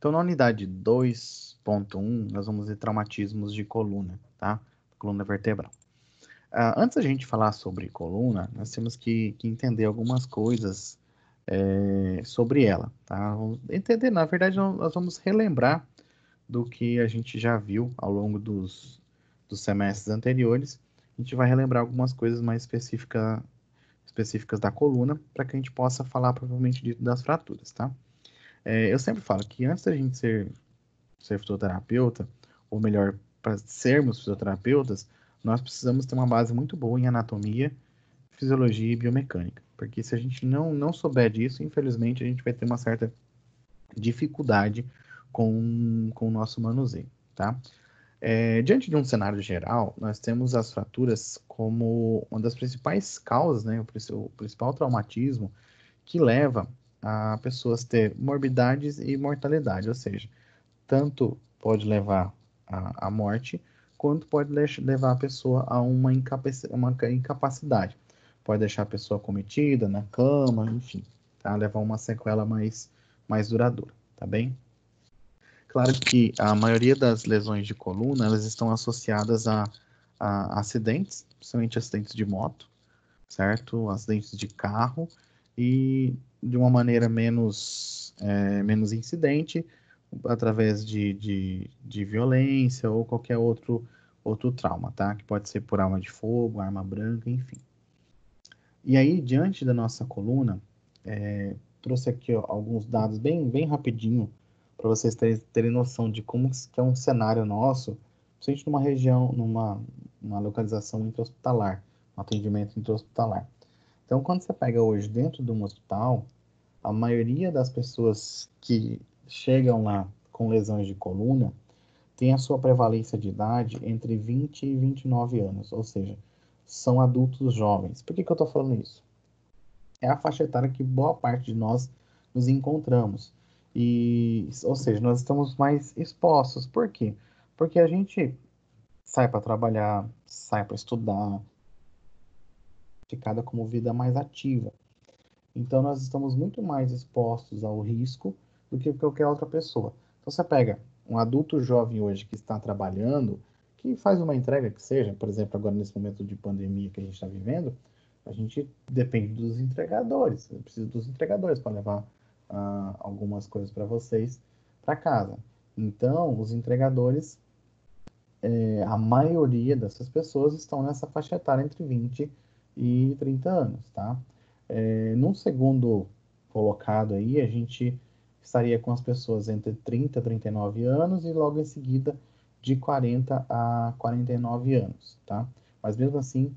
Então, na unidade 2.1, nós vamos ver traumatismos de coluna, tá? Coluna vertebral. Antes da gente falar sobre coluna, nós temos que entender algumas coisas sobre ela, tá? Vamos entender, na verdade, nós vamos relembrar do que a gente já viu ao longo dos semestres anteriores. A gente vai relembrar algumas coisas mais específicas da coluna, para que a gente possa falar propriamente das fraturas, tá? Eu sempre falo que antes da gente ser fisioterapeuta, ou melhor, para sermos fisioterapeutas, nós precisamos ter uma base muito boa em anatomia, fisiologia e biomecânica. Porque se a gente não souber disso, infelizmente, a gente vai ter uma certa dificuldade com o nosso manuseio, tá? Diante de um cenário geral, nós temos as fraturas como uma das principais causas, né, o principal traumatismo que leva a pessoas ter morbidades e mortalidade, ou seja, tanto pode levar à morte, quanto pode levar a pessoa a uma incapacidade. Pode deixar a pessoa cometida, na cama, enfim, tá? Levar uma sequela mais duradoura, tá bem? Claro que a maioria das lesões de coluna, elas estão associadas a acidentes, principalmente acidentes de moto, certo? Acidentes de carro e de uma maneira menos incidente, através de violência ou qualquer outro trauma, tá? Que pode ser por arma de fogo, arma branca, enfim. E aí, diante da nossa coluna, trouxe aqui alguns dados bem rapidinho para vocês terem noção de como que é um cenário nosso, principalmente numa região, numa localização intra-hospitalar, um atendimento intra-hospitalar. Então, quando você pega hoje dentro de um hospital, a maioria das pessoas que chegam lá com lesões de coluna tem a sua prevalência de idade entre 20 e 29 anos, ou seja, são adultos jovens. Por que eu estou falando isso? É a faixa etária que boa parte de nós nos encontramos. Ou seja, nós estamos mais expostos. Por quê? Porque a gente sai para trabalhar, sai para estudar, ficada como vida mais ativa. Então, nós estamos muito mais expostos ao risco do que qualquer outra pessoa. Então, você pega um adulto jovem hoje que está trabalhando, que faz uma entrega que seja, por exemplo, agora nesse momento de pandemia que a gente está vivendo, a gente depende dos entregadores. Eu preciso dos entregadores para levar algumas coisas para vocês para casa. Então, os entregadores, a maioria dessas pessoas estão nessa faixa etária entre 20 e 30 anos, tá? Num segundo colocado aí, a gente estaria com as pessoas entre 30 e 39 anos e logo em seguida de 40 a 49 anos, tá? Mas mesmo assim,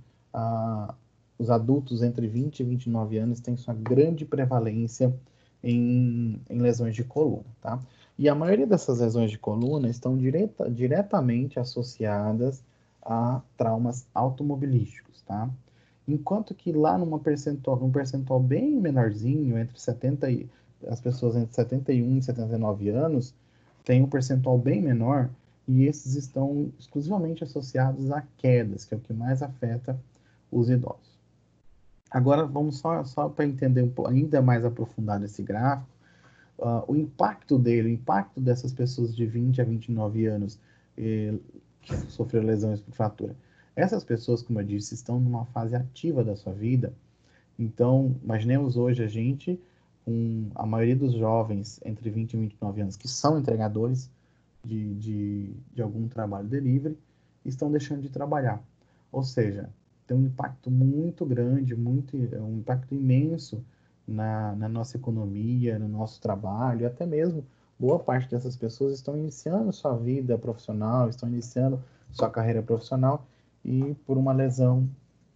os adultos entre 20 e 29 anos têm sua grande prevalência em lesões de coluna, tá? E a maioria dessas lesões de coluna estão diretamente associadas a traumas automobilísticos, tá? Enquanto que lá num percentual bem menorzinho, as pessoas entre 71 e 79 anos, tem um percentual bem menor, e esses estão exclusivamente associados a quedas, que é o que mais afeta os idosos. Agora, vamos só para entender ainda mais aprofundado esse gráfico, o impacto dessas pessoas de 20 a 29 anos que sofreram lesões por fratura. Essas pessoas, como eu disse, estão numa fase ativa da sua vida. Então, imaginemos hoje a gente, com a maioria dos jovens entre 20 e 29 anos, que são entregadores de algum trabalho delivery, estão deixando de trabalhar. Ou seja, tem um impacto muito grande, um impacto imenso na nossa economia, no nosso trabalho, até mesmo boa parte dessas pessoas estão iniciando sua vida profissional, estão iniciando sua carreira profissional e por uma lesão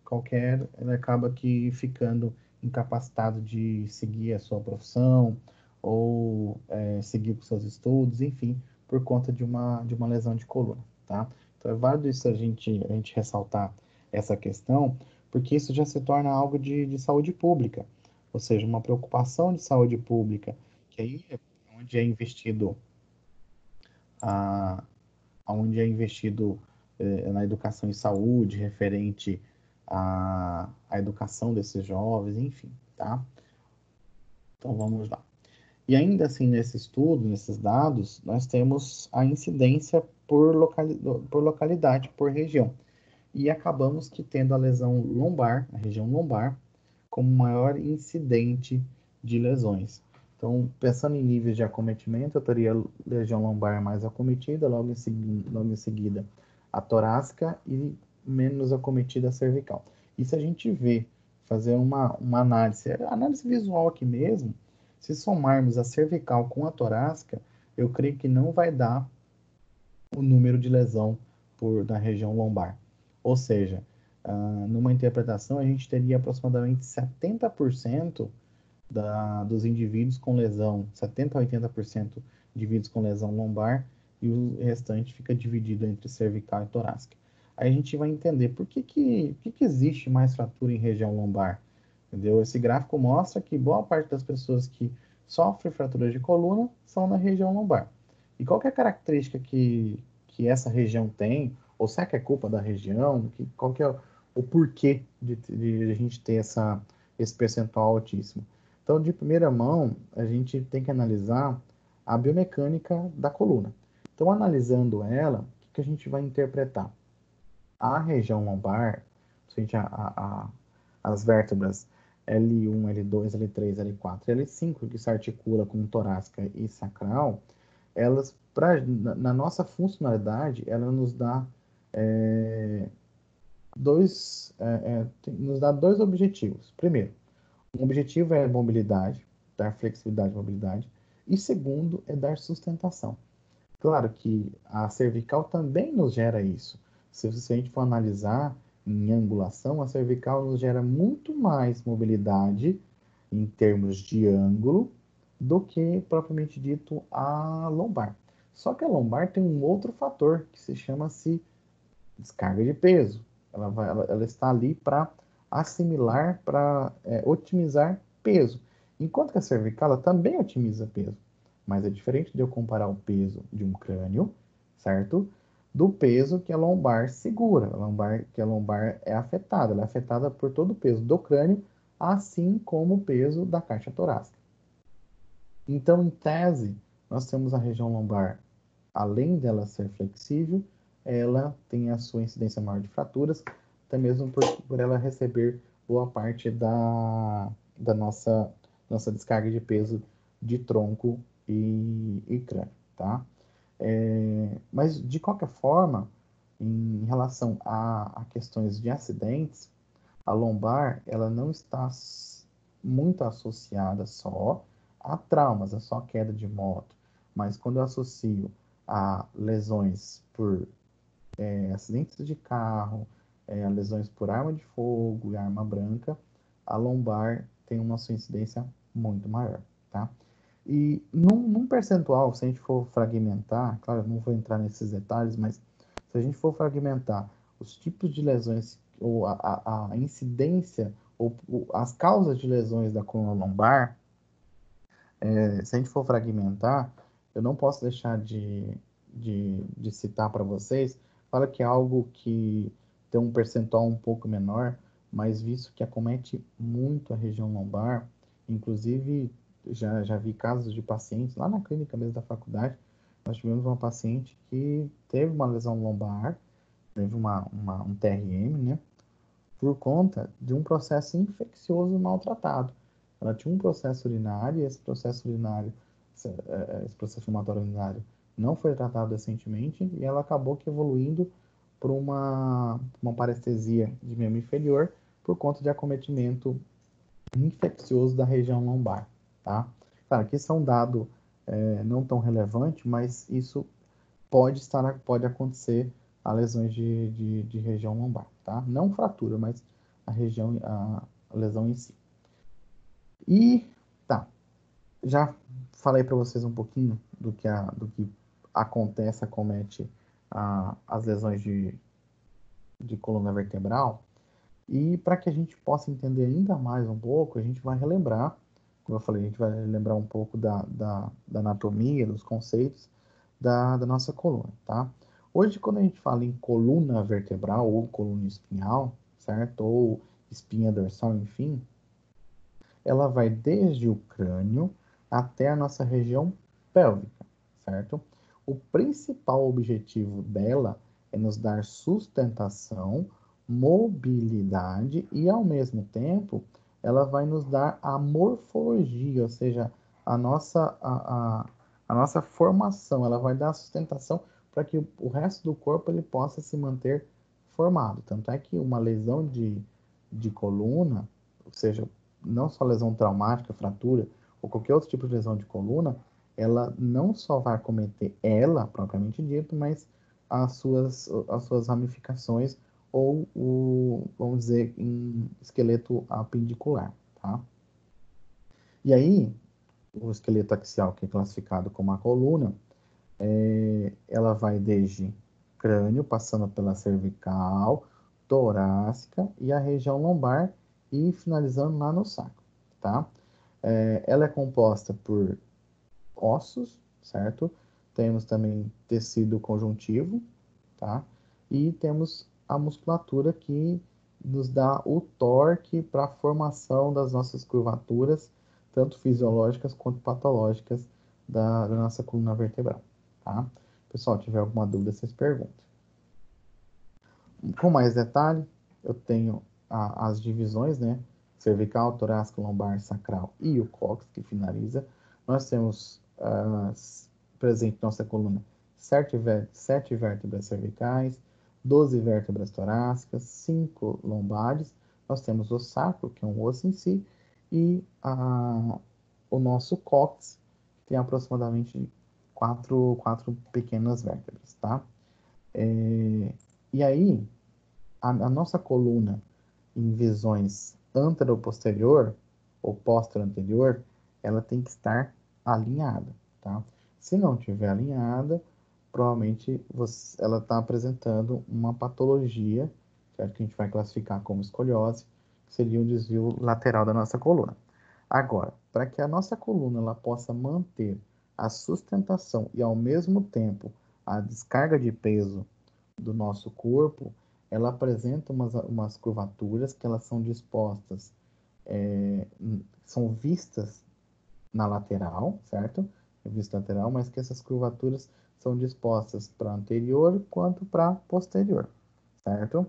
qualquer, ele acaba que ficando incapacitado de seguir a sua profissão ou seguir com seus estudos, enfim, por conta de uma lesão de coluna, tá? Então é válido isso a gente ressaltar essa questão, porque isso já se torna algo de saúde pública, ou seja, uma preocupação de saúde pública, que aí é onde é investido a, onde é investido na educação em saúde, referente à educação desses jovens, enfim, tá? Então vamos lá. E ainda assim, nesse estudo, nesses dados, nós temos a incidência por localidade, por região. E acabamos que tendo a lesão lombar, a região lombar, como maior incidente de lesões. Então, pensando em níveis de acometimento, eu teria a região lombar mais acometida, logo em seguida a torácica e menos acometida a cervical. E se a gente vê, fazer uma análise visual aqui mesmo, se somarmos a cervical com a torácica, eu creio que não vai dar o número de lesão da região lombar. Ou seja, numa interpretação, a gente teria aproximadamente 70% dos indivíduos com lesão, 70 a 80% de indivíduos com lesão lombar, e o restante fica dividido entre cervical e torácica. Aí a gente vai entender por que existe mais fratura em região lombar. Entendeu? Esse gráfico mostra que boa parte das pessoas que sofrem fraturas de coluna são na região lombar. E qual que é a característica que essa região tem? Ou será que é culpa da região? Qual que é o porquê de a gente ter esse percentual altíssimo? Então, de primeira mão, a gente tem que analisar a biomecânica da coluna. Então, analisando ela, o que a gente vai interpretar? A região lombar, as vértebras L1, L2, L3, L4 e L5, que se articula com torácica e sacral, elas, na nossa funcionalidade, ela nos dá nos dá dois objetivos. Primeiro, um objetivo é mobilidade, dar flexibilidade e mobilidade, e segundo é dar sustentação. Claro que a cervical também nos gera isso. Se a gente for analisar em angulação, a cervical nos gera muito mais mobilidade em termos de ângulo do que propriamente dito a lombar. Só que a lombar tem um outro fator que se chama-se descarga de peso. Ela está ali para assimilar, para otimizar peso. Enquanto que a cervical ela também otimiza peso. Mas é diferente de eu comparar o peso de um crânio, certo? Do peso que a lombar segura. Que a lombar é afetada. Ela é afetada por todo o peso do crânio, assim como o peso da caixa torácica. Então, em tese, nós temos a região lombar, além dela ser flexível, ela tem a sua incidência maior de fraturas, até mesmo por ela receber boa parte da nossa descarga de peso de tronco e crânio, tá? Mas, de qualquer forma, em relação a questões de acidentes, a lombar, ela não está muito associada só a traumas, a só queda de moto. Mas quando eu associo a lesões por acidentes de carro, lesões por arma de fogo e arma branca, a lombar tem uma sua incidência muito maior, tá? E num percentual, se a gente for fragmentar, claro, eu não vou entrar nesses detalhes, mas se a gente for fragmentar os tipos de lesões ou a incidência ou as causas de lesões da coluna lombar, se a gente for fragmentar, eu não posso deixar de citar para vocês, fala que é algo que tem um percentual um pouco menor, mas visto que acomete muito a região lombar, inclusive já vi casos de pacientes, lá na clínica mesmo da faculdade, nós tivemos uma paciente que teve uma lesão lombar, teve um TRM, né? Por conta de um processo infeccioso maltratado. Ela tinha um processo urinário, e esse processo urinário, esse processo inflamatório urinário não foi tratado decentemente e ela acabou que evoluindo por uma parestesia de membro inferior por conta de acometimento infeccioso da região lombar, tá? Claro que isso é um dado não tão relevante, mas isso pode acontecer a lesões de região lombar, tá? Não fratura, mas a lesão em si. E, tá, já falei para vocês um pouquinho do que acomete as lesões de coluna vertebral, e para que a gente possa entender ainda mais um pouco, a gente vai relembrar, como eu falei, a gente vai lembrar um pouco da anatomia, dos conceitos da nossa coluna, tá? Hoje, quando a gente fala em coluna vertebral ou coluna espinhal, certo? Ou espinha dorsal, enfim, ela vai desde o crânio até a nossa região pélvica, certo? O principal objetivo dela é nos dar sustentação, mobilidade e, ao mesmo tempo, ela vai nos dar a morfologia, ou seja, a nossa formação, ela vai dar sustentação para que o resto do corpo ele possa se manter formado. Tanto é que uma lesão de coluna, ou seja, não só lesão traumática, fratura, ou qualquer outro tipo de lesão de coluna, ela não só vai acometer ela, propriamente dito, mas as suas ramificações ou vamos dizer, em esqueleto apendicular, tá? E aí, o esqueleto axial, que é classificado como a coluna, ela vai desde crânio, passando pela cervical, torácica e a região lombar e finalizando lá no sacro, tá? Ela é composta por ossos, certo? Temos também tecido conjuntivo, tá? E temos a musculatura que nos dá o torque para a formação das nossas curvaturas, tanto fisiológicas quanto patológicas da nossa coluna vertebral, tá? Pessoal, tiver alguma dúvida, vocês perguntam. Com mais detalhe, eu tenho as divisões, né? Cervical, torácica, lombar, sacral e o cóccix, que finaliza. Nós temos presente em nossa coluna 7 vértebras cervicais, 12 vértebras torácicas, 5 lombares. Nós temos o sacro, que é um osso em si, e o nosso cóccix, que tem aproximadamente quatro pequenas vértebras, tá? E aí, a nossa coluna em visões antero-posterior ou postero-anterior, ela tem que estar alinhada, tá? Se não estiver alinhada, provavelmente ela está apresentando uma patologia, certo? Que a gente vai classificar como escoliose, que seria um desvio lateral da nossa coluna. Agora, para que a nossa coluna ela possa manter a sustentação e, ao mesmo tempo, a descarga de peso do nosso corpo, ela apresenta umas curvaturas que elas são dispostas, são vistas na lateral, certo? Vista lateral, mas que essas curvaturas são dispostas para anterior quanto para posterior, certo?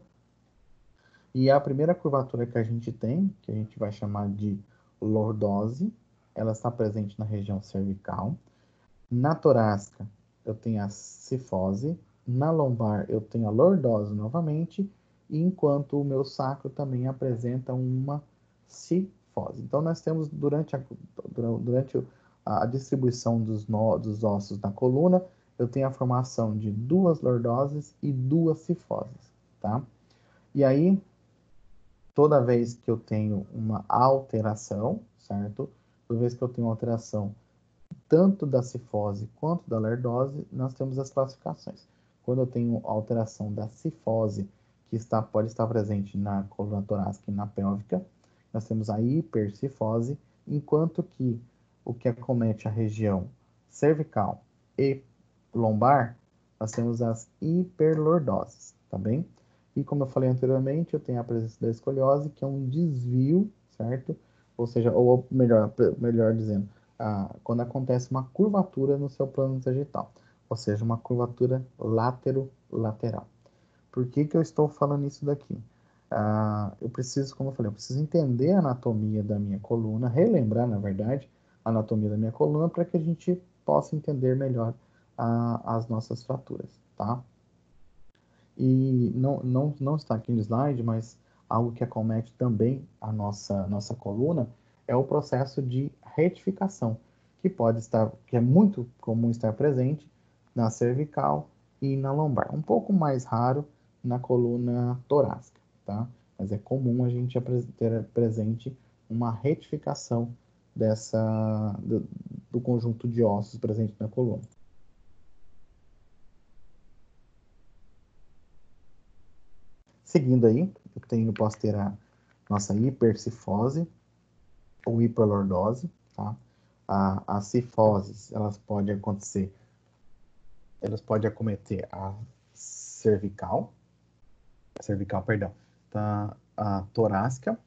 E a primeira curvatura que a gente tem, que a gente vai chamar de lordose, ela está presente na região cervical. Na torácica, eu tenho a cifose. Na lombar, eu tenho a lordose novamente. E enquanto o meu sacro também apresenta uma cifose. Então, nós temos, durante a distribuição dos ossos na coluna, eu tenho a formação de 2 lordoses e 2 cifoses, tá? E aí, toda vez que eu tenho uma alteração, certo? Toda vez que eu tenho uma alteração tanto da cifose quanto da lordose, nós temos as classificações. Quando eu tenho alteração da cifose, pode estar presente na coluna torácica e na pélvica, nós temos a hipercifose, enquanto que o que acomete a região cervical e lombar, nós temos as hiperlordoses, tá bem? E como eu falei anteriormente, eu tenho a presença da escoliose, que é um desvio, certo? Ou seja, ou melhor dizendo, quando acontece uma curvatura no seu plano sagital, ou seja, uma curvatura lateral. Por que que eu estou falando isso daqui? Eu preciso, como eu falei, eu preciso entender a anatomia da minha coluna, relembrar, na verdade, a anatomia da minha coluna para que a gente possa entender melhor as nossas fraturas, tá? E não está aqui no slide, mas algo que acomete também a nossa coluna é o processo de retificação, que é muito comum estar presente na cervical e na lombar. Um pouco mais raro na coluna torácica, tá? Mas é comum a gente ter presente uma retificação do conjunto de ossos presente na coluna. Seguindo aí, posso ter a nossa hipercifose ou hiperlordose, tá? As cifoses, elas podem acometer perdão, tá? A torácica,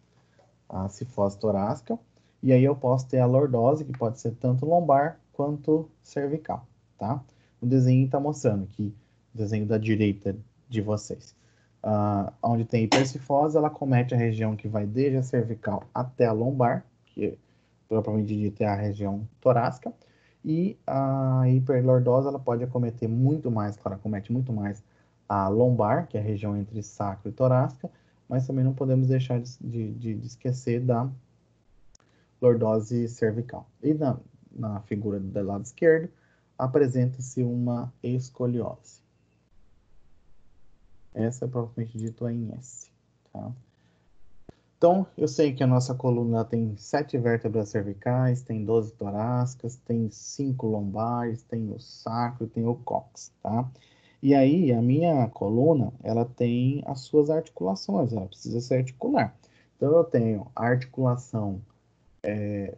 a cifose torácica, E aí eu posso ter a lordose, que pode ser tanto lombar quanto cervical, tá? O desenho está mostrando aqui, o desenho da direita de vocês. Onde tem hipercifose, ela comete a região que vai desde a cervical até a lombar, que propriamente dita é a região torácica, e a hiperlordose, ela pode acometer muito mais, ela comete muito mais a lombar, que é a região entre sacro e torácica, mas também não podemos deixar de esquecer da lordose cervical. E na figura do lado esquerdo, apresenta-se uma escoliose. Essa é propriamente dito em S. Tá? Então, eu sei que a nossa coluna tem 7 vértebras cervicais, tem 12 torácicas, tem 5 lombares, tem o sacro, tem o cóccix, tá? E aí, a minha coluna, ela tem as suas articulações, ela precisa se articular. Então, eu tenho a articulação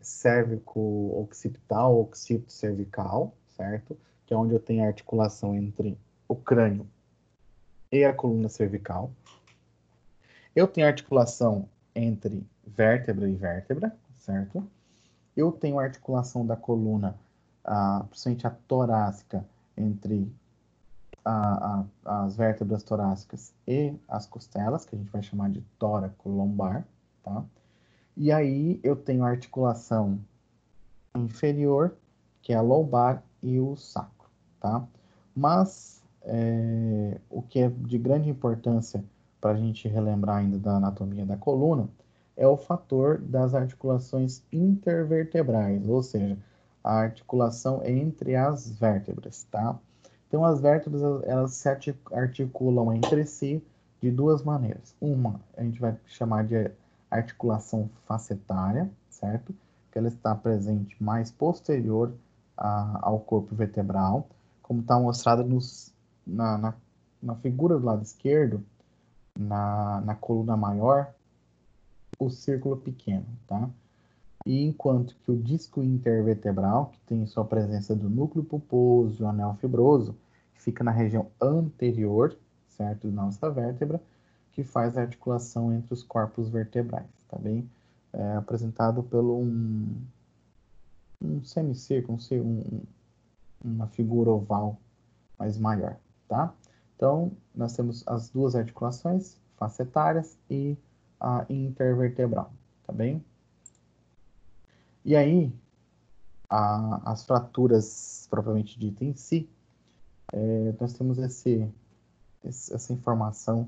cérvico-occipital, occipito-cervical, certo? Que é onde eu tenho a articulação entre o crânio e a coluna cervical. Eu tenho articulação entre vértebra e vértebra, certo? Eu tenho articulação da coluna, principalmente a torácica, entre as vértebras torácicas e as costelas, que a gente vai chamar de tóraco lombar, tá? E aí eu tenho a articulação inferior, que é a lombar e o sacro, tá? Mas o que é de grande importância para a gente relembrar ainda da anatomia da coluna é o fator das articulações intervertebrais, ou seja, a articulação entre as vértebras, tá? Então, as vértebras, elas se articulam entre si de duas maneiras. Uma, a gente vai chamar de articulação facetária, certo? Que ela está presente mais posterior ao corpo vertebral, como está mostrado na figura do lado esquerdo, na coluna maior, o círculo pequeno, tá? E enquanto que o disco intervertebral, que tem sua presença do núcleo pulposo e o anel fibroso, que fica na região anterior, certo, da nossa vértebra, que faz a articulação entre os corpos vertebrais, tá bem? É apresentado pelo um semicírculo, uma figura oval mais maior, tá? Então, nós temos as duas articulações facetárias e a intervertebral, tá bem? E aí, as fraturas propriamente dita em si, nós temos essa informação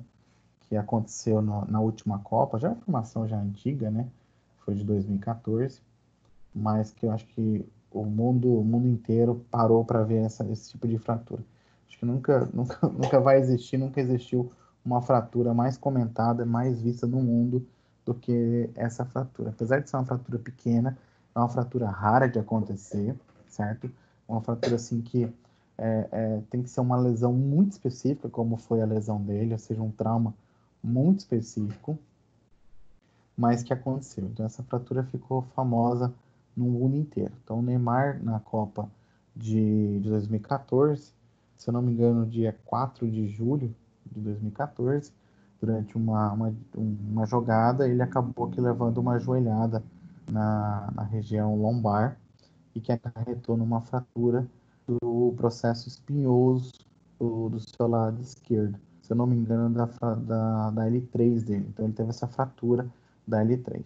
que aconteceu na última Copa, já é uma informação já antiga, né? Foi de 2014, mas que eu acho que o mundo inteiro parou para ver esse tipo de fratura. Acho que nunca vai existir, nunca existiu uma fratura mais comentada, mais vista no mundo do que essa fratura. Apesar de ser uma fratura pequena, é uma fratura rara de acontecer, certo? Uma fratura assim que tem que ser uma lesão muito específica, como foi a lesão dele, ou seja, um trauma muito específico, mas que aconteceu. Então, essa fratura ficou famosa no mundo inteiro. Então, o Neymar, na Copa de 2014, se eu não me engano, dia 4 de julho de 2014, durante uma jogada, ele acabou aqui levando uma joelhada na região lombar e que acarretou numa fratura do processo espinhoso do seu lado esquerdo. Se eu não me engano, da L3 dele. Então, ele teve essa fratura da L3.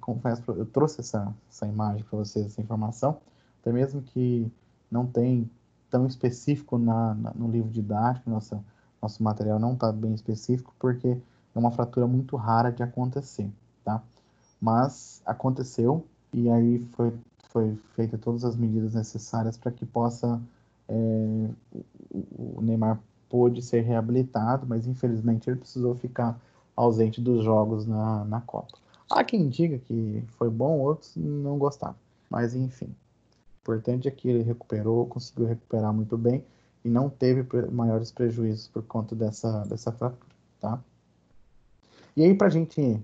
Confesso, eu trouxe essa imagem para vocês, essa informação, até mesmo que não tem tão específico no livro didático, nosso material não está bem específico, porque é uma fratura muito rara de acontecer, tá? Mas aconteceu, e aí foi feita todas as medidas necessárias para que possa o Neymar pôde ser reabilitado, mas infelizmente ele precisou ficar ausente dos jogos na Copa. Há quem diga que foi bom, outros não gostaram. Mas enfim, o importante é que ele recuperou, conseguiu recuperar muito bem e não teve maiores prejuízos por conta dessa fratura, tá? E aí, para a gente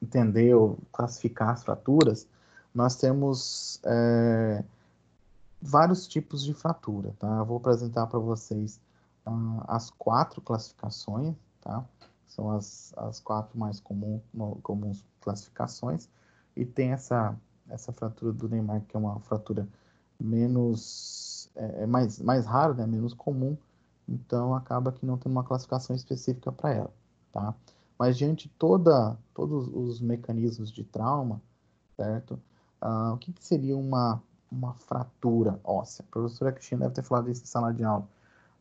entender ou classificar as fraturas, nós temos vários tipos de fratura, tá? Eu vou apresentar para vocês as 4 classificações, tá? São as 4 mais comuns classificações, e tem essa fratura do Neymar, que é uma fratura menos, mais rara, né, menos comum, então acaba que não tem uma classificação específica para ela, tá? Mas diante de todos os mecanismos de trauma, certo? O que seria uma fratura óssea? A professora Cristina deve ter falado isso em sala de aula.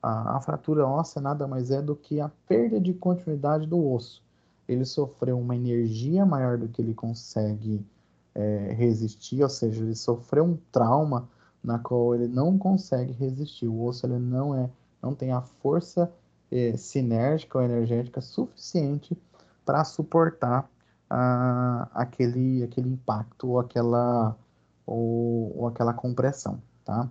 A fratura óssea nada mais é do que a perda de continuidade do osso. Ele sofreu uma energia maior do que ele consegue resistir, ou seja, ele sofreu um trauma na qual ele não consegue resistir. O osso ele não tem a força sinérgica ou energética suficiente para suportar aquele impacto ou aquela compressão, tá?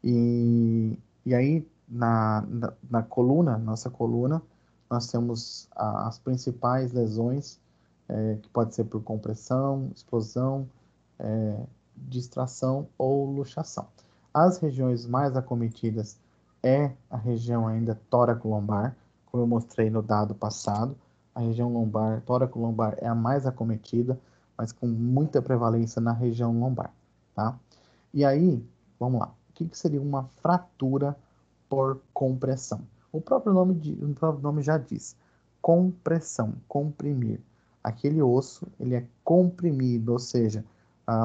E aí, na coluna, nossa coluna, nós temos as principais lesões, que pode ser por compressão, explosão, distração ou luxação. As regiões mais acometidas é a região ainda tóraco-lombar, como eu mostrei no dado passado. A região lombar, tóraco-lombar é a mais acometida, mas com muita prevalência na região lombar, tá? E aí, vamos lá. O que seria uma fratura por compressão? O próprio nome já diz. Compressão, comprimir. Aquele osso, ele é comprimido, ou seja,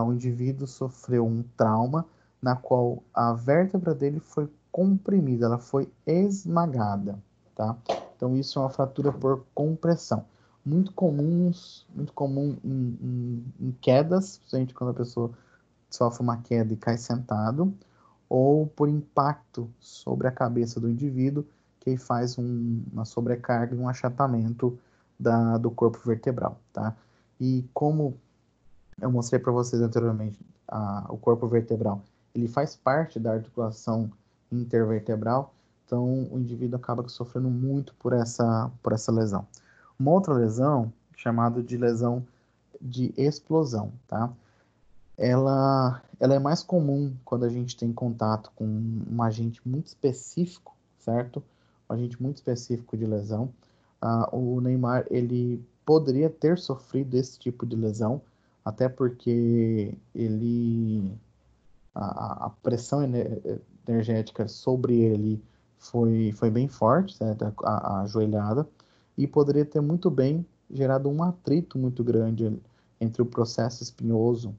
o indivíduo sofreu um trauma na qual a vértebra dele foi comprimida, ela foi esmagada, tá? Então, isso é uma fratura por compressão. Muito comum em quedas, principalmente quando a pessoa sofre uma queda e cai sentado, ou por impacto sobre a cabeça do indivíduo, que faz uma sobrecarga e um achatamento do corpo vertebral, tá? E como eu mostrei para vocês anteriormente, o corpo vertebral, ele faz parte da articulação intervertebral, então o indivíduo acaba sofrendo muito por essa lesão. Uma outra lesão, chamada de lesão de explosão, tá? Ela é mais comum quando a gente tem contato com um agente muito específico, certo? Um agente muito específico de lesão. O Neymar, ele poderia ter sofrido esse tipo de lesão, até porque a pressão energética sobre ele foi bem forte, certo? A joelhada, e poderia ter muito bem gerado um atrito muito grande entre o processo espinhoso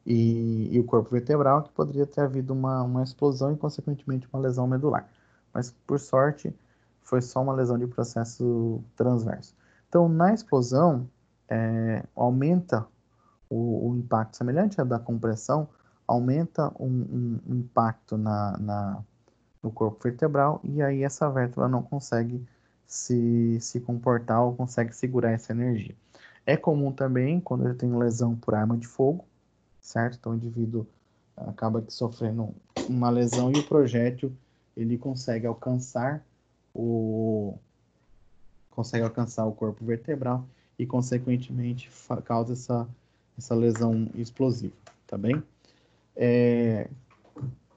e o corpo vertebral, que poderia ter havido uma explosão e, consequentemente, uma lesão medular. Mas, por sorte, foi só uma lesão de processo transverso. Então, na explosão, aumenta o impacto semelhante à da compressão, aumenta um impacto no corpo vertebral, e aí essa vértebra não consegue se comportar ou consegue segurar essa energia. É comum também, quando eu tenho lesão por arma de fogo, certo? Então o indivíduo acaba sofrendo uma lesão e o projétil ele consegue alcançar o corpo vertebral e consequentemente causa essa lesão explosiva, tá bem? É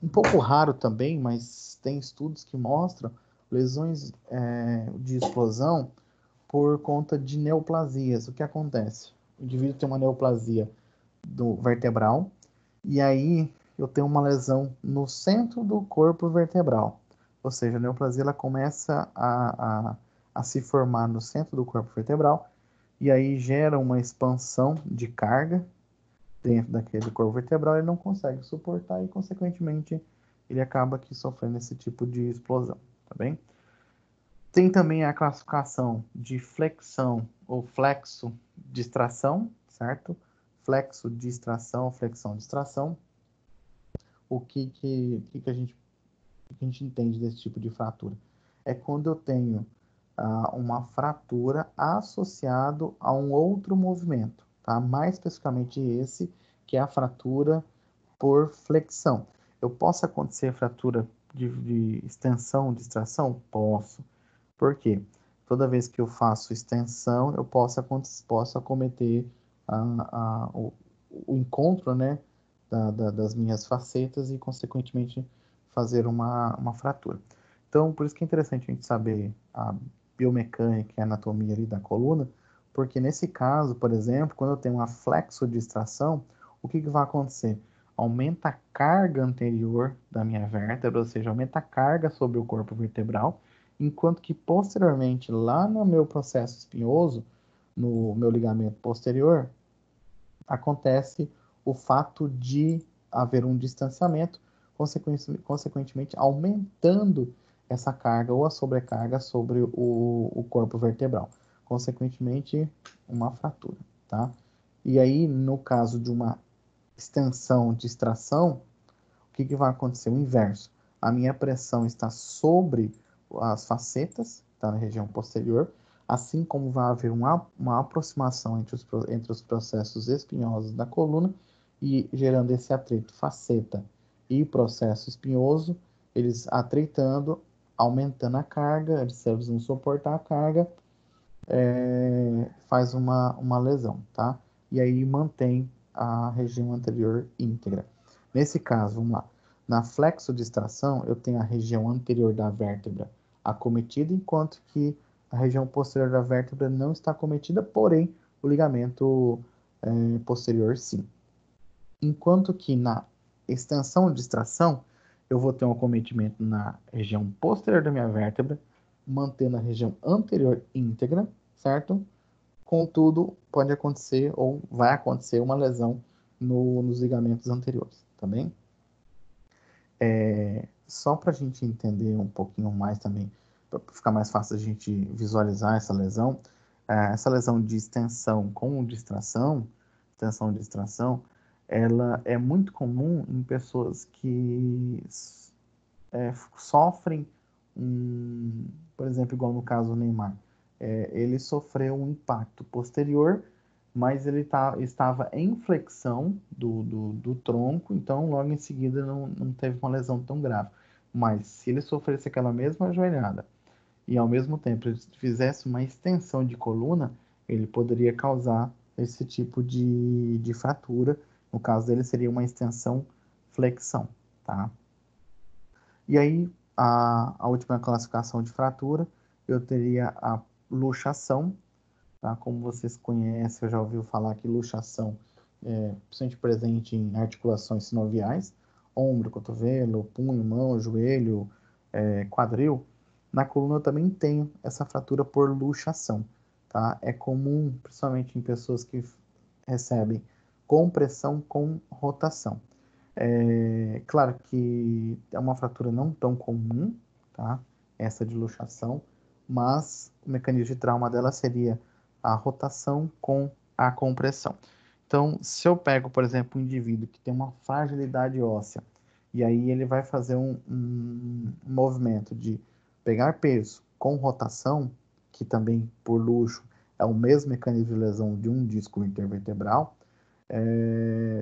um pouco raro também, mas tem estudos que mostram lesões de explosão por conta de neoplasias. O que acontece? O indivíduo tem uma neoplasia do vertebral, e aí eu tenho uma lesão no centro do corpo vertebral. Ou seja, a neoplasia ela começa a se formar no centro do corpo vertebral, e aí gera uma expansão de carga dentro daquele corpo vertebral, ele não consegue suportar e, consequentemente, ele acaba aqui sofrendo esse tipo de explosão, tá bem? Tem também a classificação de flexão ou flexo distração, certo? Flexo distração, flexão distração. O que a gente entende desse tipo de fratura? É quando eu tenho uma fratura associado a um outro movimento, tá? Mais especificamente esse, que é a fratura por flexão. Eu posso acontecer fratura de extensão, distração? Posso. Por quê? Toda vez que eu faço extensão, eu posso acometer o encontro, né, das minhas facetas e, consequentemente, fazer uma fratura. Então, por isso que é interessante a gente saber a biomecânica e a anatomia ali da coluna, Porque nesse caso, por exemplo, quando eu tenho uma flexodistração, o que vai acontecer? Aumenta a carga anterior da minha vértebra, ou seja, aumenta a carga sobre o corpo vertebral, enquanto que posteriormente, lá no meu processo espinhoso, no meu ligamento posterior, acontece o fato de haver um distanciamento, consequentemente aumentando essa carga ou a sobrecarga sobre o corpo vertebral. Consequentemente, uma fratura, tá? E aí, no caso de uma extensão, distração, o que vai acontecer? O inverso. A minha pressão está sobre as facetas, tá na região posterior, assim como vai haver uma aproximação entre os processos espinhosos da coluna e gerando esse atrito faceta e processo espinhoso, eles atritando, aumentando a carga, eles precisam suportar a carga, faz uma lesão, tá? E aí mantém a região anterior íntegra. Nesse caso, vamos lá. Na flexodistração, eu tenho a região anterior da vértebra acometida, enquanto que a região posterior da vértebra não está acometida, porém o ligamento posterior sim. Enquanto que na extensão de distração, eu vou ter um acometimento na região posterior da minha vértebra, mantendo a região anterior íntegra, certo? Contudo, pode acontecer ou vai acontecer uma lesão nos ligamentos anteriores, tá bem? Só para a gente entender um pouquinho mais também, para ficar mais fácil a gente visualizar essa lesão de extensão com extensão de distração, ela é muito comum em pessoas que sofrem, por exemplo, igual no caso do Neymar, ele sofreu um impacto posterior, mas ele estava em flexão do tronco, então logo em seguida não teve uma lesão tão grave. Mas se ele sofresse aquela mesma joelhada e ao mesmo tempo ele fizesse uma extensão de coluna, ele poderia causar esse tipo de fratura. No caso dele seria uma extensão flexão, tá? E aí, a última classificação de fratura, eu teria a luxação, tá? Como vocês conhecem, eu já ouviu falar que luxação é sempre presente em articulações sinoviais, ombro, cotovelo, punho, mão, joelho, quadril. Na coluna eu também tenho essa fratura por luxação, tá? É comum, principalmente em pessoas que recebem compressão com rotação. Claro que é uma fratura não tão comum, tá? Essa de luxação, mas o mecanismo de trauma dela seria a rotação com a compressão. Então, se eu pego, por exemplo, um indivíduo que tem uma fragilidade óssea, e aí ele vai fazer um movimento de pegar peso com rotação, que também por luxo é o mesmo mecanismo de lesão de um disco intervertebral,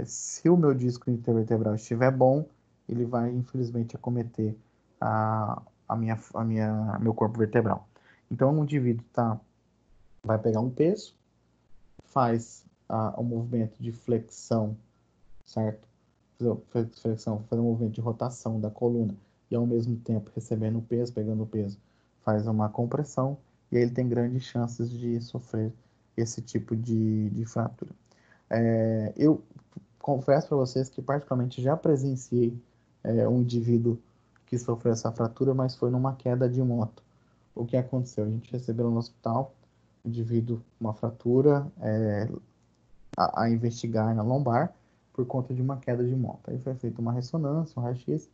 se o meu disco intervertebral estiver bom, ele vai, infelizmente, acometer meu corpo vertebral. Então, um indivíduo vai pegar um peso, faz um movimento de flexão, certo? Fazer um movimento de rotação da coluna e, ao mesmo tempo, recebendo o peso, pegando o peso, faz uma compressão e aí ele tem grandes chances de sofrer esse tipo de fratura. Eu confesso para vocês que particularmente já presenciei um indivíduo que sofreu essa fratura, mas foi numa queda de moto. O que aconteceu? A gente recebeu no hospital um indivíduo com uma fratura a investigar na lombar por conta de uma queda de moto. Aí foi feita uma ressonância, um raio-x,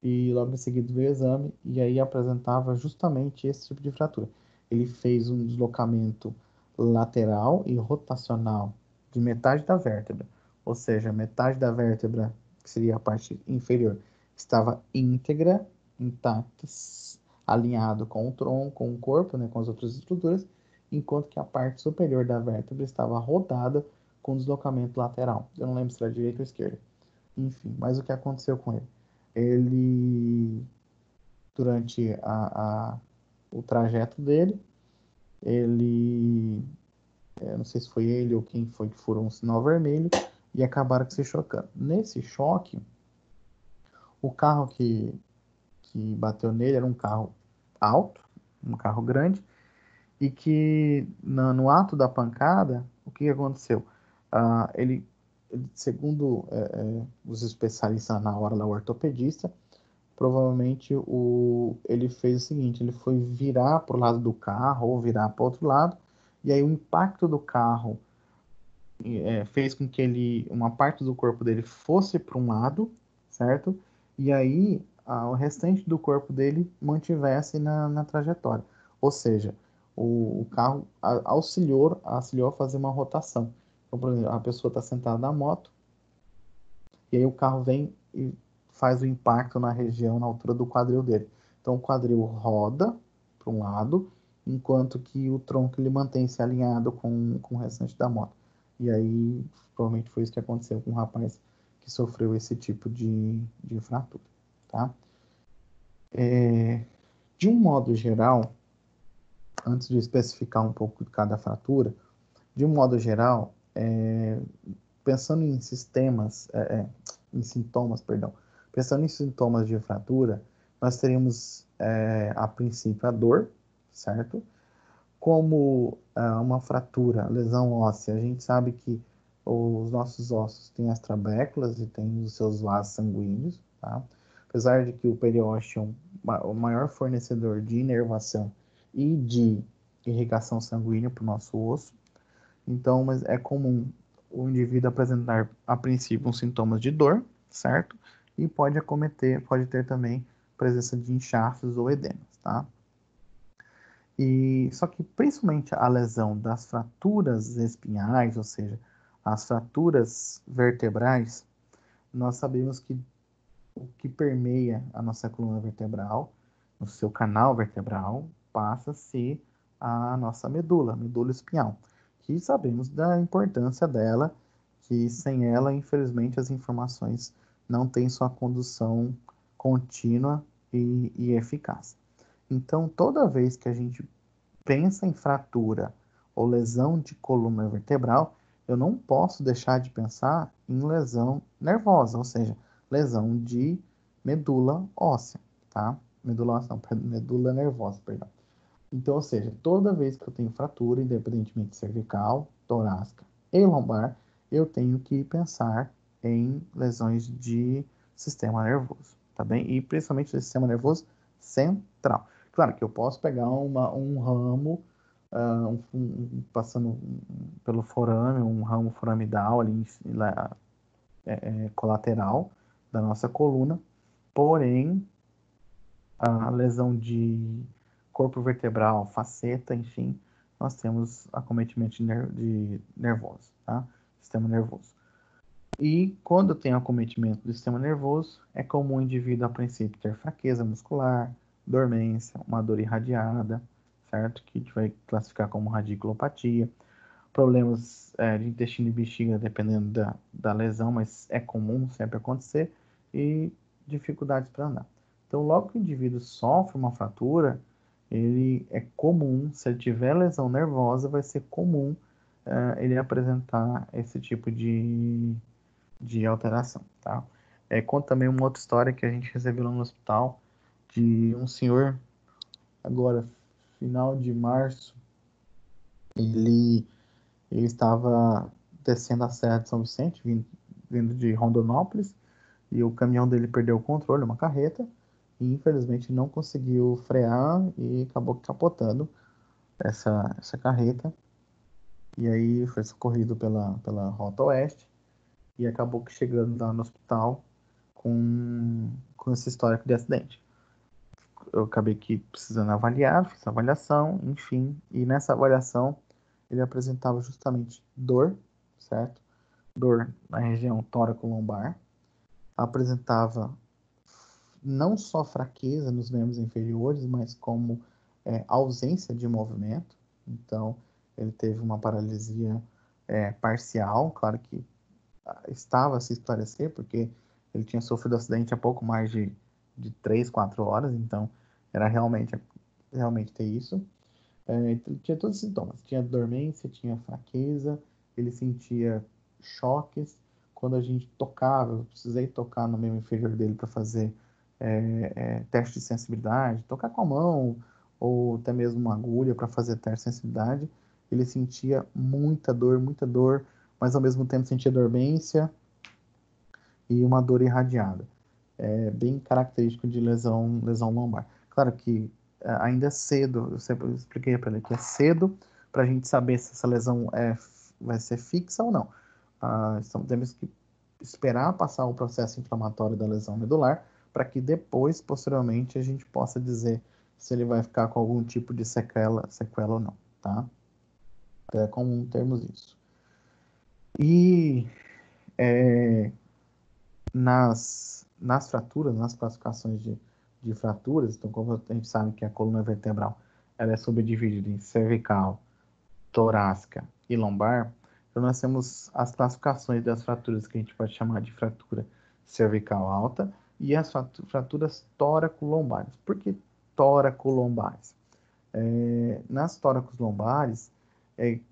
e logo em seguida veio o exame, e aí apresentava justamente esse tipo de fratura. Ele fez um deslocamento lateral e rotacional de metade da vértebra, ou seja, metade da vértebra, que seria a parte inferior, estava íntegra, intacta, alinhado com o tronco, com o corpo, né, com as outras estruturas, enquanto que a parte superior da vértebra estava rodada com deslocamento lateral. Eu não lembro se era direita ou esquerda. Enfim, mas o que aconteceu com ele? Ele, durante o trajeto dele, ele, não sei se foi ele ou quem foi que furou um sinal vermelho e acabaram se chocando. Nesse choque, o carro que bateu nele era um carro alto, um carro grande, e que no ato da pancada, o que aconteceu? Segundo os especialistas na hora, lá, o ortopedista, provavelmente ele fez o seguinte, ele foi virar para o lado do carro ou virar para o outro lado, e aí o impacto do carro fez com que uma parte do corpo dele fosse para um lado, certo? E aí o restante do corpo dele mantivesse na trajetória. Ou seja, o carro auxiliou a fazer uma rotação. Então, por exemplo, a pessoa está sentada na moto, e aí o carro vem e faz o impacto na região, na altura do quadril dele. Então o quadril roda para um lado, enquanto que o tronco ele mantém-se alinhado com o restante da moto. E aí, provavelmente foi isso que aconteceu com o rapaz que sofreu esse tipo de fratura, tá? De um modo geral, antes de especificar um pouco de cada fratura, de um modo geral, pensando em em sintomas, perdão, pensando em sintomas de fratura, nós teríamos, a princípio, a dor, certo? Como uma fratura, lesão óssea, a gente sabe que os nossos ossos têm as trabéculas e têm os seus vasos sanguíneos, tá? Apesar de que o periósteo é o maior fornecedor de inervação e de irrigação sanguínea para o nosso osso, então, mas é comum o indivíduo apresentar, a princípio, uns sintomas de dor, certo? E pode ter também presença de inchaços ou edemas, tá? E só que principalmente a lesão das fraturas espinhais, ou seja, as fraturas vertebrais, nós sabemos que o que permeia a nossa coluna vertebral, no seu canal vertebral, passa a ser a nossa medula espinhal, que sabemos da importância dela, que sem ela, infelizmente, as informações não têm sua condução contínua e eficaz. Então, toda vez que a gente pensa em fratura ou lesão de coluna vertebral, eu não posso deixar de pensar em lesão nervosa, ou seja, lesão de medula óssea, tá? Medula óssea, não, medula nervosa, perdão. Então, ou seja, toda vez que eu tenho fratura, independentemente cervical, torácica e lombar, eu tenho que pensar em lesões de sistema nervoso, tá bem? E principalmente do sistema nervoso central. Claro que eu posso pegar um ramo, passando pelo forame, um ramo foramidal ali, lá, colateral da nossa coluna, porém, a lesão de corpo vertebral, faceta, enfim, nós temos acometimento de nervoso, tá? Sistema nervoso. E quando tem acometimento do sistema nervoso, é comum o indivíduo, a princípio, ter fraqueza muscular, dormência, uma dor irradiada, certo? Que a gente vai classificar como radiculopatia. Problemas de intestino e bexiga, dependendo da lesão, mas é comum sempre acontecer. E dificuldades para andar. Então, logo que o indivíduo sofre uma fratura, ele é comum, se ele tiver lesão nervosa, vai ser comum ele apresentar esse tipo de alteração, tá? Conta também uma outra história que a gente recebeu lá no hospital de um senhor, agora, final de março, ele, ele estava descendo a Serra de São Vicente, vindo de Rondonópolis, e o caminhão dele perdeu o controle, uma carreta, e infelizmente não conseguiu frear e acabou capotando essa carreta. E aí foi socorrido pela Rota Oeste e acabou chegando lá no hospital com esse histórico de acidente. Eu acabei que precisando avaliar, fiz a avaliação, enfim, e nessa avaliação ele apresentava justamente dor, certo? Dor na região tóraco-lombar, apresentava não só fraqueza nos membros inferiores, mas como ausência de movimento. Então, ele teve uma paralisia parcial, claro que estava a se esclarecer, porque ele tinha sofrido acidente há pouco mais de 3, 4 horas, então era realmente ter isso. Ele tinha todos os sintomas, tinha dormência, tinha fraqueza, ele sentia choques. Quando a gente tocava, eu precisei tocar no membro inferior dele para fazer teste de sensibilidade, tocar com a mão ou até mesmo uma agulha para fazer teste de sensibilidade, ele sentia muita dor, mas ao mesmo tempo sentia dormência e uma dor irradiada. É bem característico de lesão lombar. Claro que ainda é cedo, eu sempre expliquei para ele que é cedo para a gente saber se essa lesão vai ser fixa ou não. Então temos que esperar passar o processo inflamatório da lesão medular para que depois, posteriormente, a gente possa dizer se ele vai ficar com algum tipo de sequela ou não, tá? É comum termos isso. E nas fraturas, nas classificações de fraturas, então como a gente sabe que a coluna vertebral ela é subdividida em cervical, torácica e lombar, então nós temos as classificações das fraturas que a gente pode chamar de fratura cervical alta e as fraturas tóraco-lombares. Por que tóraco-lombares? Nas tóracos lombares,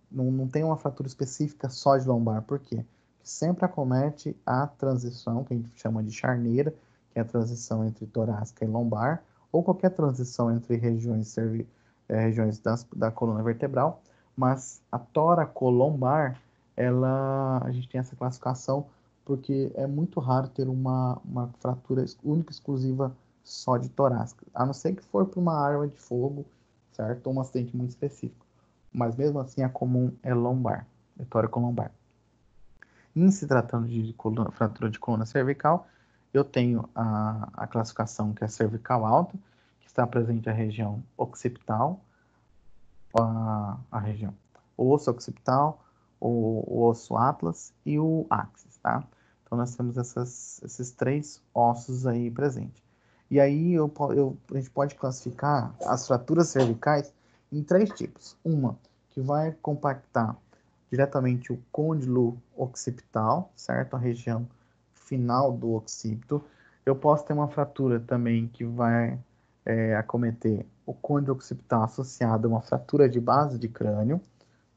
não tem uma fratura específica só de lombar. Por quê? Sempre acomete a transição, que a gente chama de charneira, que é a transição entre torácica e lombar, ou qualquer transição entre regiões da coluna vertebral, mas a toracolombar, a gente tem essa classificação porque é muito raro ter uma fratura única, exclusiva só de torácica, a não ser que for para uma arma de fogo, certo? Ou um acidente muito específico. Mas mesmo assim, a comum é lombar, é tóraco-lombar. Em se tratando de fratura de coluna cervical, eu tenho a classificação que é cervical alta, que está presente a região occipital, a região o osso occipital, o osso atlas e o axis, tá? Então nós temos esses três ossos aí presentes. E aí a gente pode classificar as fraturas cervicais em três tipos. Uma que vai compactar diretamente o côndilo occipital, certo? A região final do occipito. Eu posso ter uma fratura também que vai acometer o côndilo occipital associado a uma fratura de base de crânio,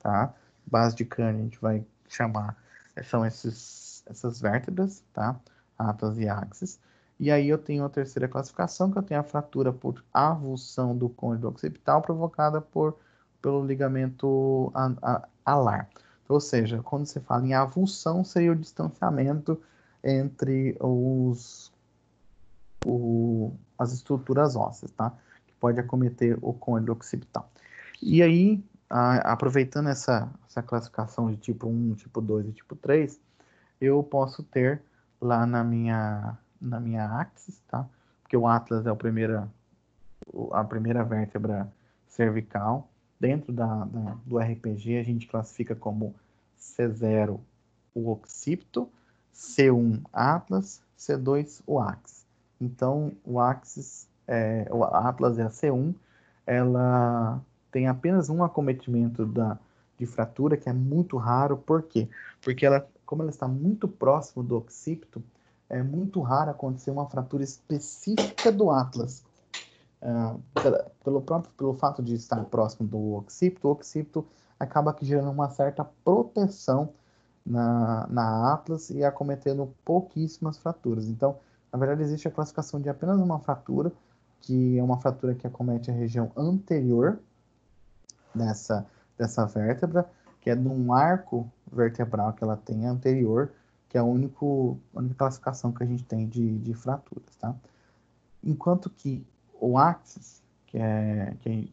tá? Base de crânio a gente vai chamar, são essas vértebras, tá? Atlas e axis. E aí eu tenho a terceira classificação, que eu tenho a fratura por avulsão do côndilo occipital provocada pelo ligamento alar. Ou seja, quando você fala em avulsão, seria o distanciamento entre as estruturas ósseas, tá? Que pode acometer o côndilo occipital. E aí, aproveitando essa classificação de tipo 1, tipo 2 e tipo 3, eu posso ter lá na minha axis, tá? Porque o atlas é a primeira vértebra cervical. Dentro do RPG, a gente classifica como C0 o occipito, C1 atlas, C2 o axis. Então, o atlas é a C1, ela tem apenas um acometimento de fratura, que é muito raro. Por quê? Porque como ela está muito próximo do occipito, é muito raro acontecer uma fratura específica do atlas. Pelo fato de estar próximo do occipito, o occipito acaba que gerando uma certa proteção na atlas e acometendo pouquíssimas fraturas. Então, na verdade, existe a classificação de apenas uma fratura, que é uma fratura que acomete a região anterior dessa vértebra, que é de um arco vertebral que ela tem anterior, que é a única classificação que a gente tem de fraturas, tá? Enquanto que o axis,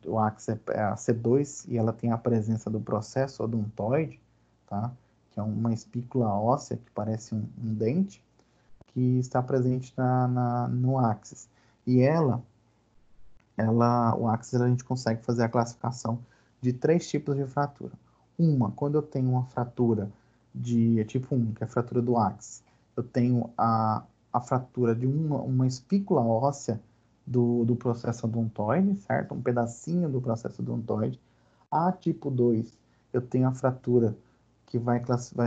o axis é a C2 e ela tem a presença do processo odontoide, tá? Que é uma espícula óssea que parece um dente, que está presente no axis. E o axis a gente consegue fazer a classificação de três tipos de fratura. Uma, quando eu tenho uma fratura de tipo 1, que é a fratura do axis, eu tenho a fratura de uma espícula óssea do processo odontoide, certo? Um pedacinho do processo odontoide. A tipo 2, eu tenho a fratura que vai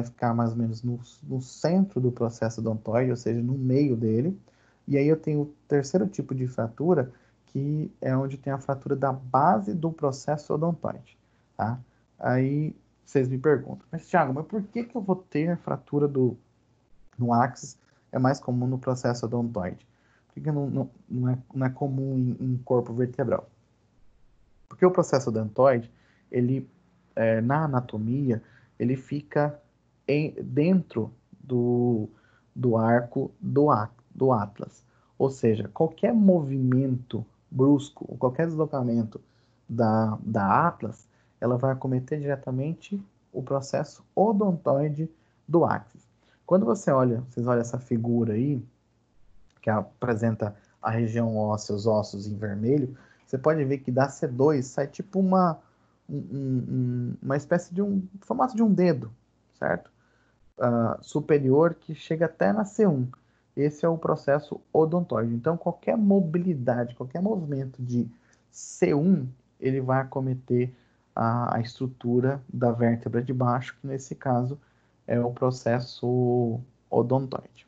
ficar mais ou menos no centro do processo odontoide, ou seja, no meio dele. E aí eu tenho o terceiro tipo de fratura, que é onde tem a fratura da base do processo odontoide, tá? Aí vocês me perguntam, mas Thiago, mas por que eu vou ter fratura no axis? É mais comum no processo odontoide. Por que não é comum em corpo vertebral? Porque o processo odontoide, ele, na anatomia, ele fica dentro do arco do Atlas. Ou seja, qualquer movimento brusco, ou qualquer deslocamento da Atlas, ela vai acometer diretamente o processo odontoide do axis. Quando vocês olham essa figura aí, que apresenta a região óssea, os ossos em vermelho, você pode ver que da C2 sai tipo uma espécie de formato de um dedo, certo? Superior que chega até na C1. Esse é o processo odontoide. Então, qualquer mobilidade, qualquer movimento de C1, ele vai acometer a estrutura da vértebra de baixo, que nesse caso é o processo odontoide.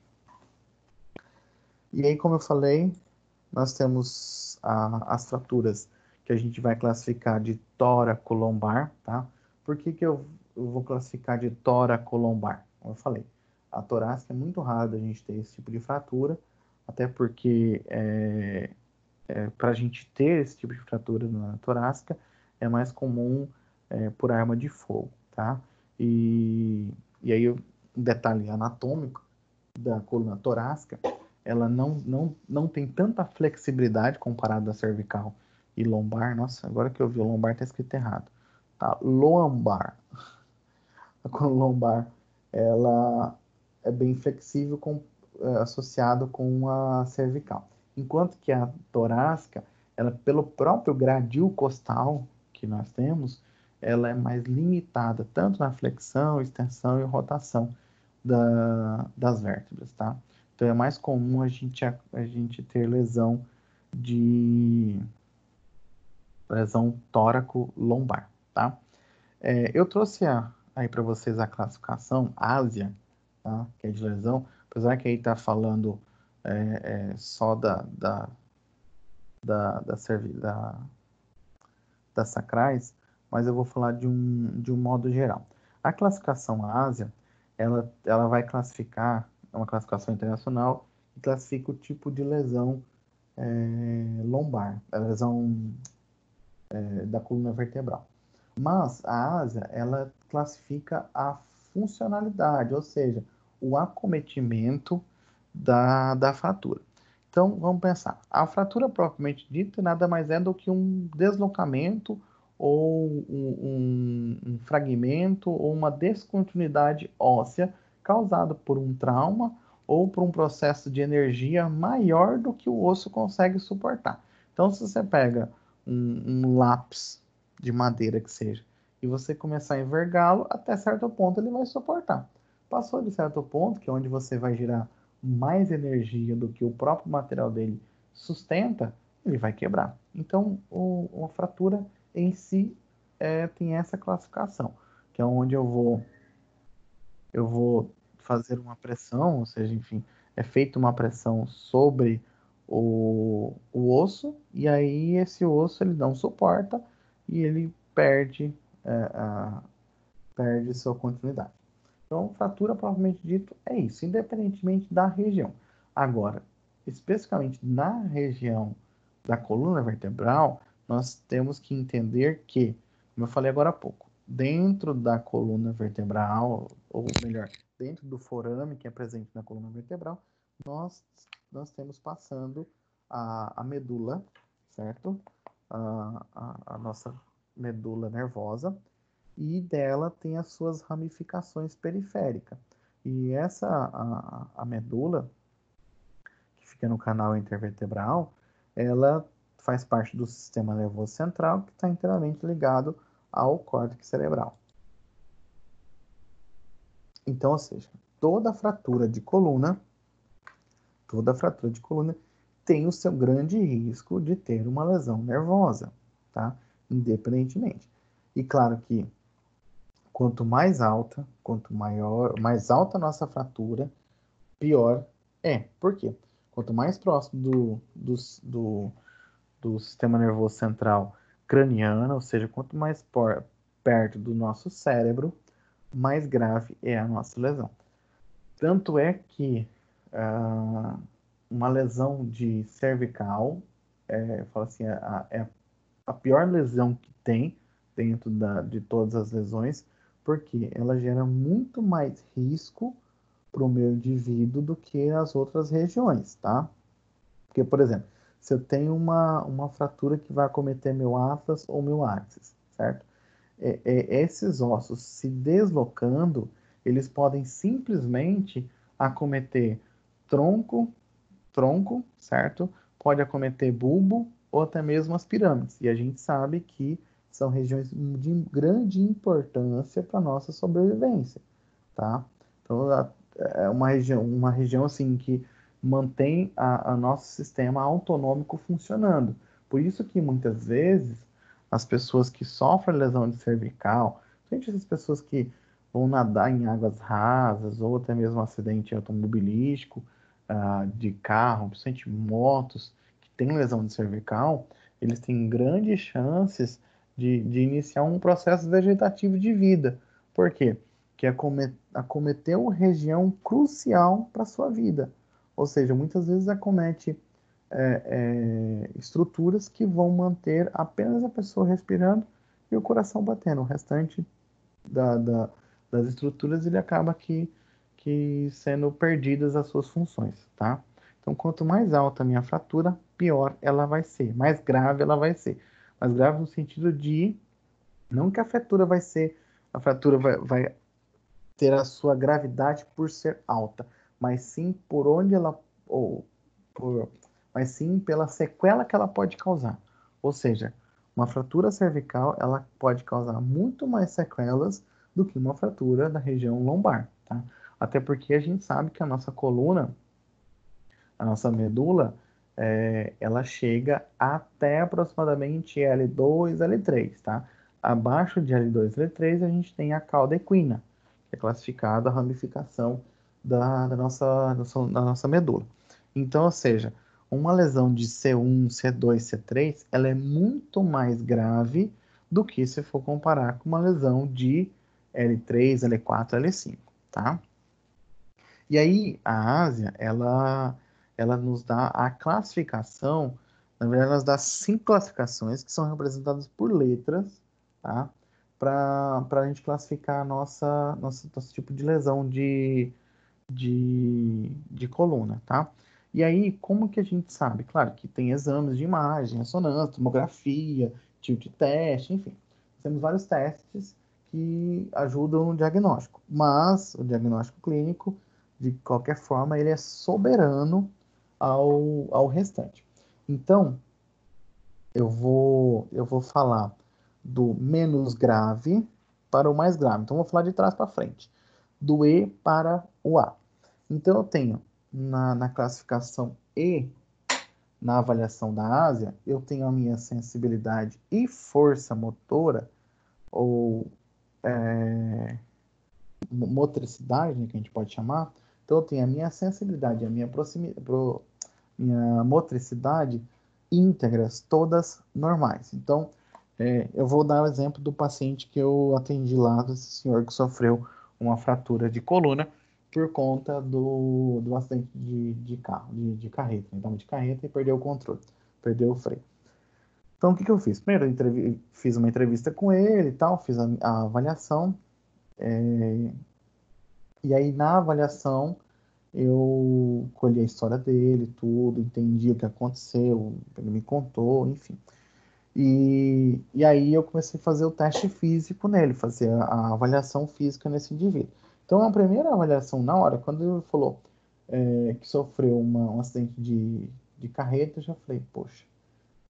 E aí, como eu falei, nós temos as fraturas que a gente vai classificar de tóraco-lombar, tá? Por que eu vou classificar de tóraco-lombar? Como eu falei, a torácica é muito raro a gente ter esse tipo de fratura, até porque para a gente ter esse tipo de fratura na torácica é mais comum por arma de fogo, tá? E aí, um detalhe anatômico da coluna torácica, ela não tem tanta flexibilidade comparada à cervical e lombar. Nossa, agora que eu vi o lombar tá escrito errado. Tá? Lombar. A coluna lombar, ela é bem flexível associado com a cervical. Enquanto que a torácica, ela pelo próprio gradil costal que nós temos, ela é mais limitada, tanto na flexão, extensão e rotação das vértebras, tá? Então é mais comum a gente ter de lesão tóraco-lombar, tá? Eu trouxe aí para vocês a classificação Ásia, tá? Que é de lesão, apesar que aí tá falando só das sacrais, mas eu vou falar de um modo geral. A classificação Ásia, ela vai classificar, é uma classificação internacional, e classifica o tipo de lesão lombar, a lesão da coluna vertebral. Mas a Ásia, ela classifica a funcionalidade, ou seja, o acometimento da fratura. Então, vamos pensar. A fratura propriamente dita nada mais é do que um deslocamento ou um fragmento ou uma descontinuidade óssea causado por um trauma ou por um processo de energia maior do que o osso consegue suportar. Então, se você pega um lápis de madeira que seja, e você começar a envergá-lo, até certo ponto ele vai suportar. Passou de certo ponto, que é onde você vai girar mais energia do que o próprio material dele sustenta, ele vai quebrar. Então, a fratura em si tem essa classificação, que é onde eu vou fazer uma pressão, ou seja, enfim, é feita uma pressão sobre o osso, e aí esse osso ele não suporta e ele perde sua continuidade. Então, fratura, propriamente dito, é isso, independentemente da região. Agora, especificamente na região da coluna vertebral, nós temos que entender que, como eu falei agora há pouco, dentro da coluna vertebral, ou melhor, dentro do forame que é presente na coluna vertebral, nós, nós temos passando a medula, certo? A nossa medula nervosa, e dela tem as suas ramificações periféricas. E a medula, que fica no canal intervertebral, ela faz parte do sistema nervoso central, que está inteiramente ligado ao córtex cerebral. Então, ou seja, toda fratura de coluna tem o seu grande risco de ter uma lesão nervosa, tá? Independentemente. E claro que quanto mais alta, mais alta a nossa fratura, pior é. Por quê? Quanto mais próximo do sistema nervoso central craniano, ou seja, quanto mais perto do nosso cérebro, mais grave é a nossa lesão. Tanto é que uma lesão de cervical, fala assim, a pior lesão que tem dentro de todas as lesões, porque ela gera muito mais risco para o meu indivíduo do que as outras regiões, tá? Porque, por exemplo, se eu tenho uma fratura que vai acometer meu atlas ou meu axis, certo? Esses ossos se deslocando, eles podem simplesmente acometer tronco, tronco, certo? Pode acometer bulbo ou até mesmo as pirâmides. E a gente sabe que são regiões de grande importância para a nossa sobrevivência, tá? Então, é uma região assim que mantém a nosso sistema autonômico funcionando. Por isso que muitas vezes as pessoas que sofrem lesão de cervical, principalmente essas pessoas que vão nadar em águas rasas ou até mesmo acidente automobilístico, de carro, principalmente motos, que têm lesão de cervical, eles têm grandes chances de iniciar um processo vegetativo de vida. Por quê? Que acometeu região crucial para a sua vida. Ou seja, muitas vezes acomete estruturas que vão manter apenas a pessoa respirando e o coração batendo. O restante da, da, das estruturas ele acaba que sendo perdidas as suas funções, tá? Então, quanto mais alta a minha fratura, pior ela vai ser, mais grave ela vai ser. Mais grave no sentido de, não que a fratura vai ser, a fratura vai ter a sua gravidade por ser alta, mas sim por onde ela, ou por, mas sim pela sequela que ela pode causar. Ou seja, uma fratura cervical ela pode causar muito mais sequelas do que uma fratura da região lombar, tá? Até porque a gente sabe que a nossa coluna, a nossa medula, ela chega até aproximadamente L2, L3, tá? Abaixo de L2, L3 a gente tem a cauda equina, que é classificada a ramificação da nossa medula. Então, ou seja, uma lesão de C1, C2, C3, ela é muito mais grave do que se for comparar com uma lesão de L3, L4, L5, tá? E aí, a Ásia, ela nos dá a classificação, na verdade, ela nos dá 5 classificações que são representadas por letras, tá? Para a gente classificar nosso tipo de lesão de coluna, tá? E aí, como que a gente sabe? Claro que tem exames de imagem, ressonância, tomografia, tilt teste, enfim. Temos vários testes que ajudam no diagnóstico, mas o diagnóstico clínico, de qualquer forma, ele é soberano ao restante. Então, eu vou falar do menos grave para o mais grave. Então, eu vou falar de trás para frente. Do E para o A. Então, eu tenho na classificação E, na avaliação da Ásia, eu tenho a minha sensibilidade e força motora, ou motricidade, né, que a gente pode chamar. Então, eu tenho a minha sensibilidade, a minha motricidade íntegras, todas normais. Então, eu vou dar o exemplo do paciente que eu atendi lá, desse senhor que sofreu uma fratura de coluna por conta do acidente de carro, de carreta. Ele estava de carreta e perdeu o controle, perdeu o freio. Então, o que eu fiz? Primeiro, eu fiz uma entrevista com ele e tal, fiz a avaliação, e aí na avaliação eu colhi a história dele, tudo, entendi o que aconteceu, ele me contou, enfim. E aí eu comecei a fazer o teste físico nele, fazer a avaliação física nesse indivíduo. Então, a primeira avaliação na hora, quando ele falou que sofreu um acidente de carreta, eu já falei, poxa,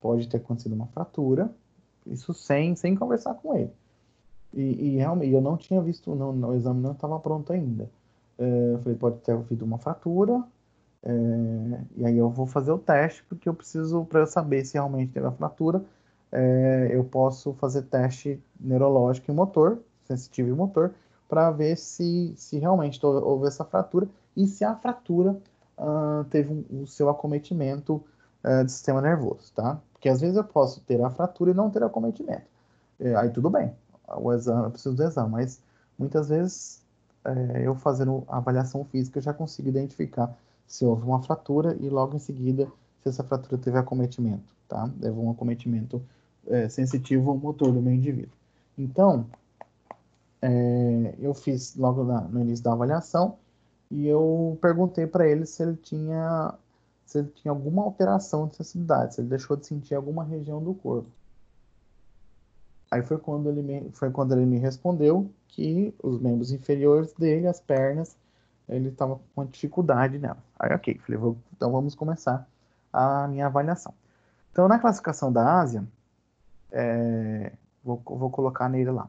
pode ter acontecido uma fratura, isso sem conversar com ele. E realmente, eu não tinha visto, não, o exame não estava pronto ainda. Eu falei, pode ter havido uma fratura, e aí eu vou fazer o teste, porque eu preciso, para eu saber se realmente teve a fratura, eu posso fazer teste neurológico e motor, sensitivo e motor, para ver se realmente houve essa fratura e se a fratura teve o seu acometimento do sistema nervoso, tá? Porque às vezes eu posso ter a fratura e não ter acometimento. Aí tudo bem, o exame, eu preciso do exame, mas muitas vezes eu fazendo a avaliação física eu já consigo identificar se houve uma fratura e logo em seguida se essa fratura teve acometimento, tá? Levou um acometimento sensitivo ao motor do meu indivíduo. Então, eu fiz logo no início da avaliação e eu perguntei para ele se ele tinha alguma alteração de sensibilidade, se ele deixou de sentir alguma região do corpo. Aí foi quando ele me respondeu que os membros inferiores dele, as pernas, ele estava com uma dificuldade nela. Aí, ok, falei, então vamos começar a minha avaliação. Então, na classificação da Ásia, vou colocar nele lá.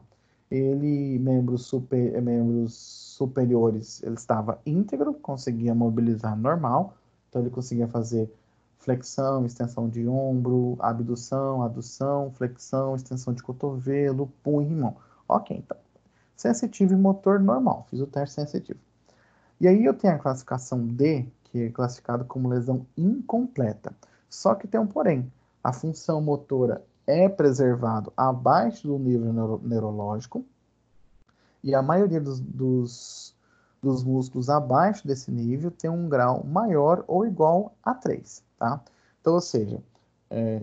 Membros superiores, ele estava íntegro, conseguia mobilizar normal, então ele conseguia fazer flexão, extensão de ombro, abdução, adução, flexão, extensão de cotovelo, punho e mão. Ok, então, sensitivo e motor normal, fiz o teste sensitivo. E aí eu tenho a classificação D, que é classificado como lesão incompleta. Só que tem um porém, a função motora é preservado abaixo do nível neurológico, e a maioria dos músculos abaixo desse nível tem um grau maior ou igual a 3, tá? Então, ou seja,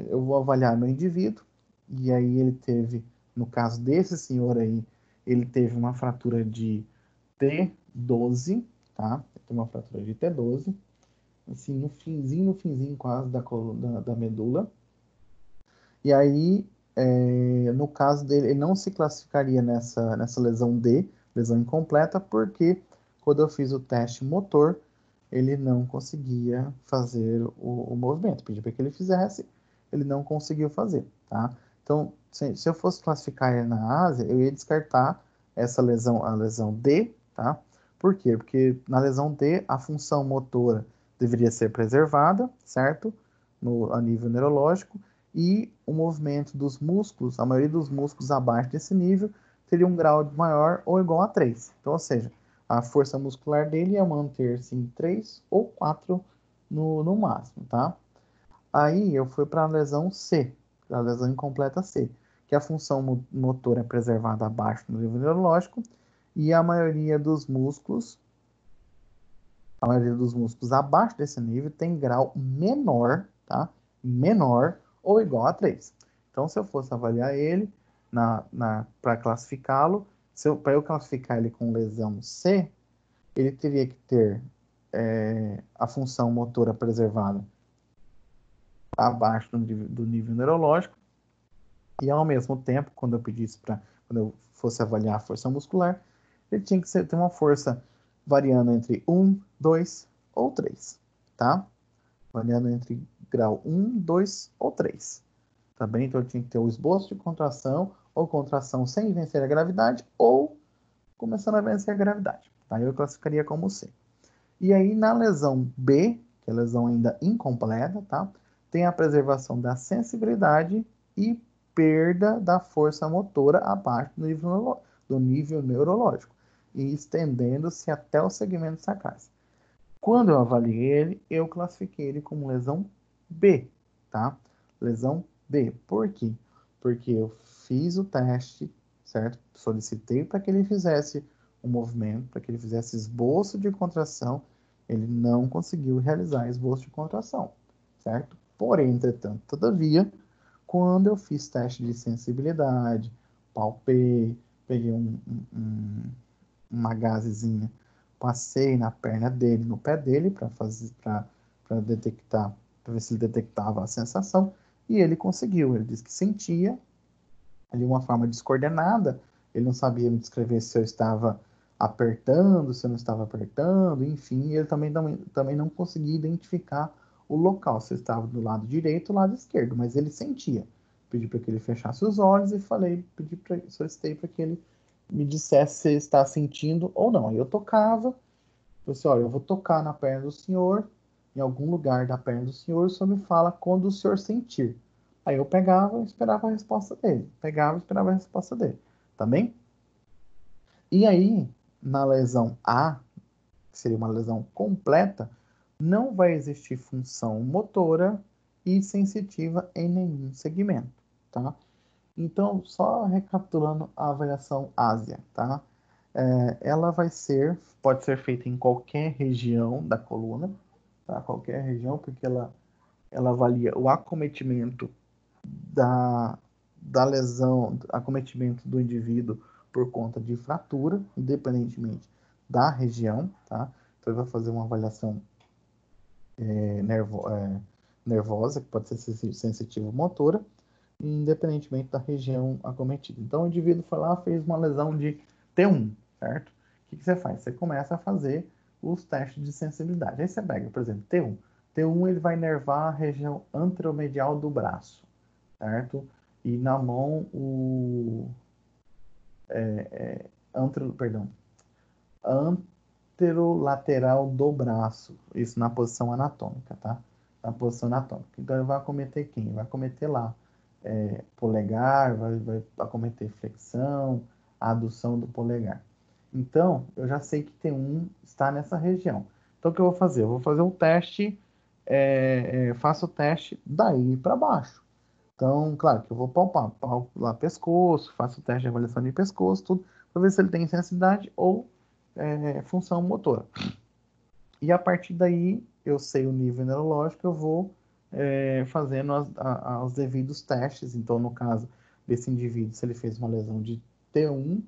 eu vou avaliar meu indivíduo, e aí ele teve, no caso desse senhor aí, ele teve uma fratura de T12, tá? Tem uma fratura de T12, assim, no finzinho quase da medula. E aí, no caso dele, ele não se classificaria nessa lesão D, lesão incompleta, porque quando eu fiz o teste motor, ele não conseguia fazer o movimento. Pedi para que ele fizesse, ele não conseguiu fazer, tá? Então, se eu fosse classificar ele na Ásia, eu ia descartar essa lesão, a lesão D, tá? Por quê? Porque na lesão D, a função motora deveria ser preservada, certo? A nível neurológico, e o movimento dos músculos, a maioria dos músculos abaixo desse nível, teria um grau maior ou igual a 3. Então, ou seja, a força muscular dele ia manter-se em 3 ou 4 no máximo, tá? Aí eu fui para a lesão C, a lesão incompleta C, que a função motora é preservada abaixo do nível neurológico e a maioria dos músculos abaixo desse nível tem grau menor, tá? Menor ou igual a 3. Então, se eu fosse avaliar ele para classificá-lo, para eu classificar ele com lesão C, ele teria que ter a função motora preservada abaixo do nível neurológico, e ao mesmo tempo, quando eu fosse avaliar a força muscular, ele tinha que ter uma força variando entre 1, 2 ou 3, tá? Variando entre grau 1, 2 ou 3, tá bem? Então, eu tinha que ter o esboço de contração, ou contração sem vencer a gravidade, ou começando a vencer a gravidade, tá? Eu classificaria como C. E aí, na lesão B, que é a lesão ainda incompleta, tá? Tem a preservação da sensibilidade e perda da força motora abaixo do nível neurológico e estendendo-se até os segmentos sacrais. Quando eu avaliei ele, eu classifiquei ele como lesão B, tá? Lesão B. Por quê? Porque eu fiz o teste, certo? Solicitei para que ele fizesse um movimento, para que ele fizesse esboço de contração. Ele não conseguiu realizar esboço de contração, certo? Porém, entretanto, todavia, quando eu fiz teste de sensibilidade, palpei, peguei uma gazezinha, passei na perna dele, no pé dele, para detectar, para ver se ele detectava a sensação, e ele conseguiu. Ele disse que sentia de uma forma descoordenada, ele não sabia me descrever se eu estava apertando, se eu não estava apertando, enfim, ele também não conseguia identificar o local, se eu estava do lado direito ou lado esquerdo, mas ele sentia. Pedi para que ele fechasse os olhos e solicitei para que ele me dissesse se ele está sentindo ou não. Aí eu tocava, falei assim, olha, eu vou tocar na perna do senhor, em algum lugar da perna do senhor, o senhor me fala quando o senhor sentir. Aí eu pegava e esperava a resposta dele. Pegava e esperava a resposta dele. Tá bem? E aí, na lesão A, que seria uma lesão completa, não vai existir função motora e sensitiva em nenhum segmento, tá? Então, só recapitulando a avaliação Ásia, tá? Ela pode ser feita em qualquer região da coluna, tá? Qualquer região, porque ela avalia o acometimento da, da lesão, acometimento do indivíduo por conta de fratura, independentemente da região, tá? Então, ele vai fazer uma avaliação nervosa, que pode ser sensitiva motora, independentemente da região acometida. Então, o indivíduo foi lá, fez uma lesão de T1, certo? O que você faz? Você começa a fazer os testes de sensibilidade. Aí você pega, por exemplo, T1. T1 ele vai inervar a região anteromedial do braço, certo? E na mão anterolateral do braço. Isso na posição anatômica, tá? Na posição anatômica. Então ele vai acometer quem? Vai acometer lá polegar, vai acometer flexão, adução do polegar. Então, eu já sei que T1 está nessa região. Então, o que eu vou fazer? Eu vou fazer um teste, faço o teste daí para baixo. Então, claro que eu vou palpar lá pescoço, faço o teste de avaliação de pescoço, tudo, para ver se ele tem sensibilidade ou função motora. E a partir daí, eu sei o nível neurológico, eu vou fazendo os devidos testes. Então, no caso desse indivíduo, se ele fez uma lesão de T1,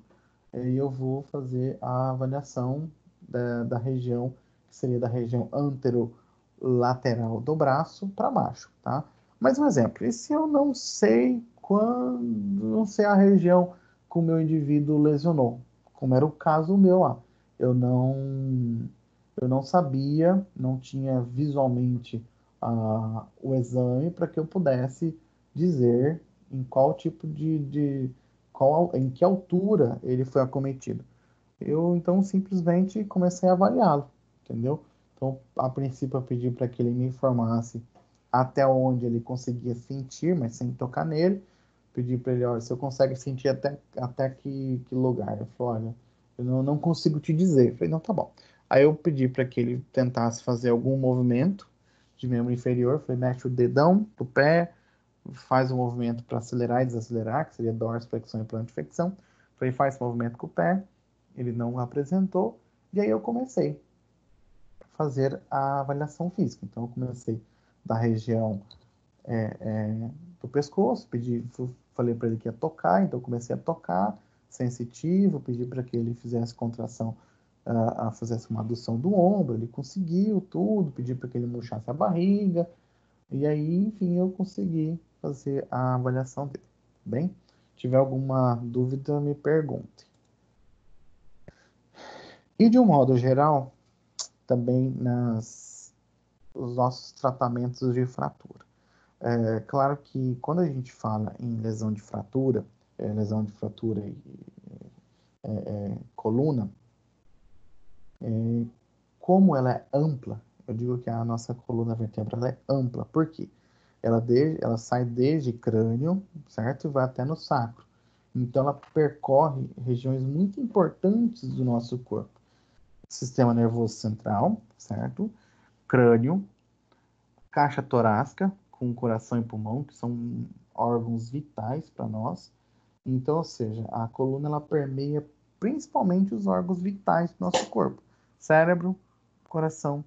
eu vou fazer a avaliação da região, que seria da região anterolateral do braço para baixo, tá? Mas um exemplo, e se eu não sei quando, não sei a região que o meu indivíduo lesionou, como era o caso meu lá, eu não sabia, não tinha visualmente o exame para que eu pudesse dizer em qual tipo em que altura ele foi acometido. Eu então simplesmente comecei a avaliá-lo, entendeu? Então, a princípio, eu pedi para que ele me informasse até onde ele conseguia sentir, mas sem tocar nele. Pedi para ele, olha, se eu consegue sentir até que lugar. Ele falou, olha, eu não consigo te dizer. Eu falei, não, tá bom. Aí eu pedi para que ele tentasse fazer algum movimento de membro inferior. Eu falei, mexe o dedão do pé, faz o movimento para acelerar e desacelerar, que seria dorsiflexão e plantiflexão. Eu falei, faz esse movimento com o pé. Ele não apresentou. E aí eu comecei a fazer a avaliação física. Então eu comecei da região do pescoço, falei para ele que ia tocar, então comecei a tocar, sensitivo, pedi para que ele fizesse contração, fizesse uma adução do ombro, ele conseguiu tudo, pedi para que ele murchasse a barriga, e aí, enfim, eu consegui fazer a avaliação dele. Bem, se tiver alguma dúvida, me pergunte. E de um modo geral, também os nossos tratamentos de fratura. É claro que quando a gente fala em lesão de fratura e coluna, como ela é ampla, eu digo que a nossa coluna vertebral é ampla. Por quê? Ela sai desde crânio, certo? E vai até no sacro. Então, ela percorre regiões muito importantes do nosso corpo. Sistema nervoso central, certo? Crânio, caixa torácica, com coração e pulmão, que são órgãos vitais para nós. Então, ou seja, a coluna ela permeia principalmente os órgãos vitais do nosso corpo: cérebro, coração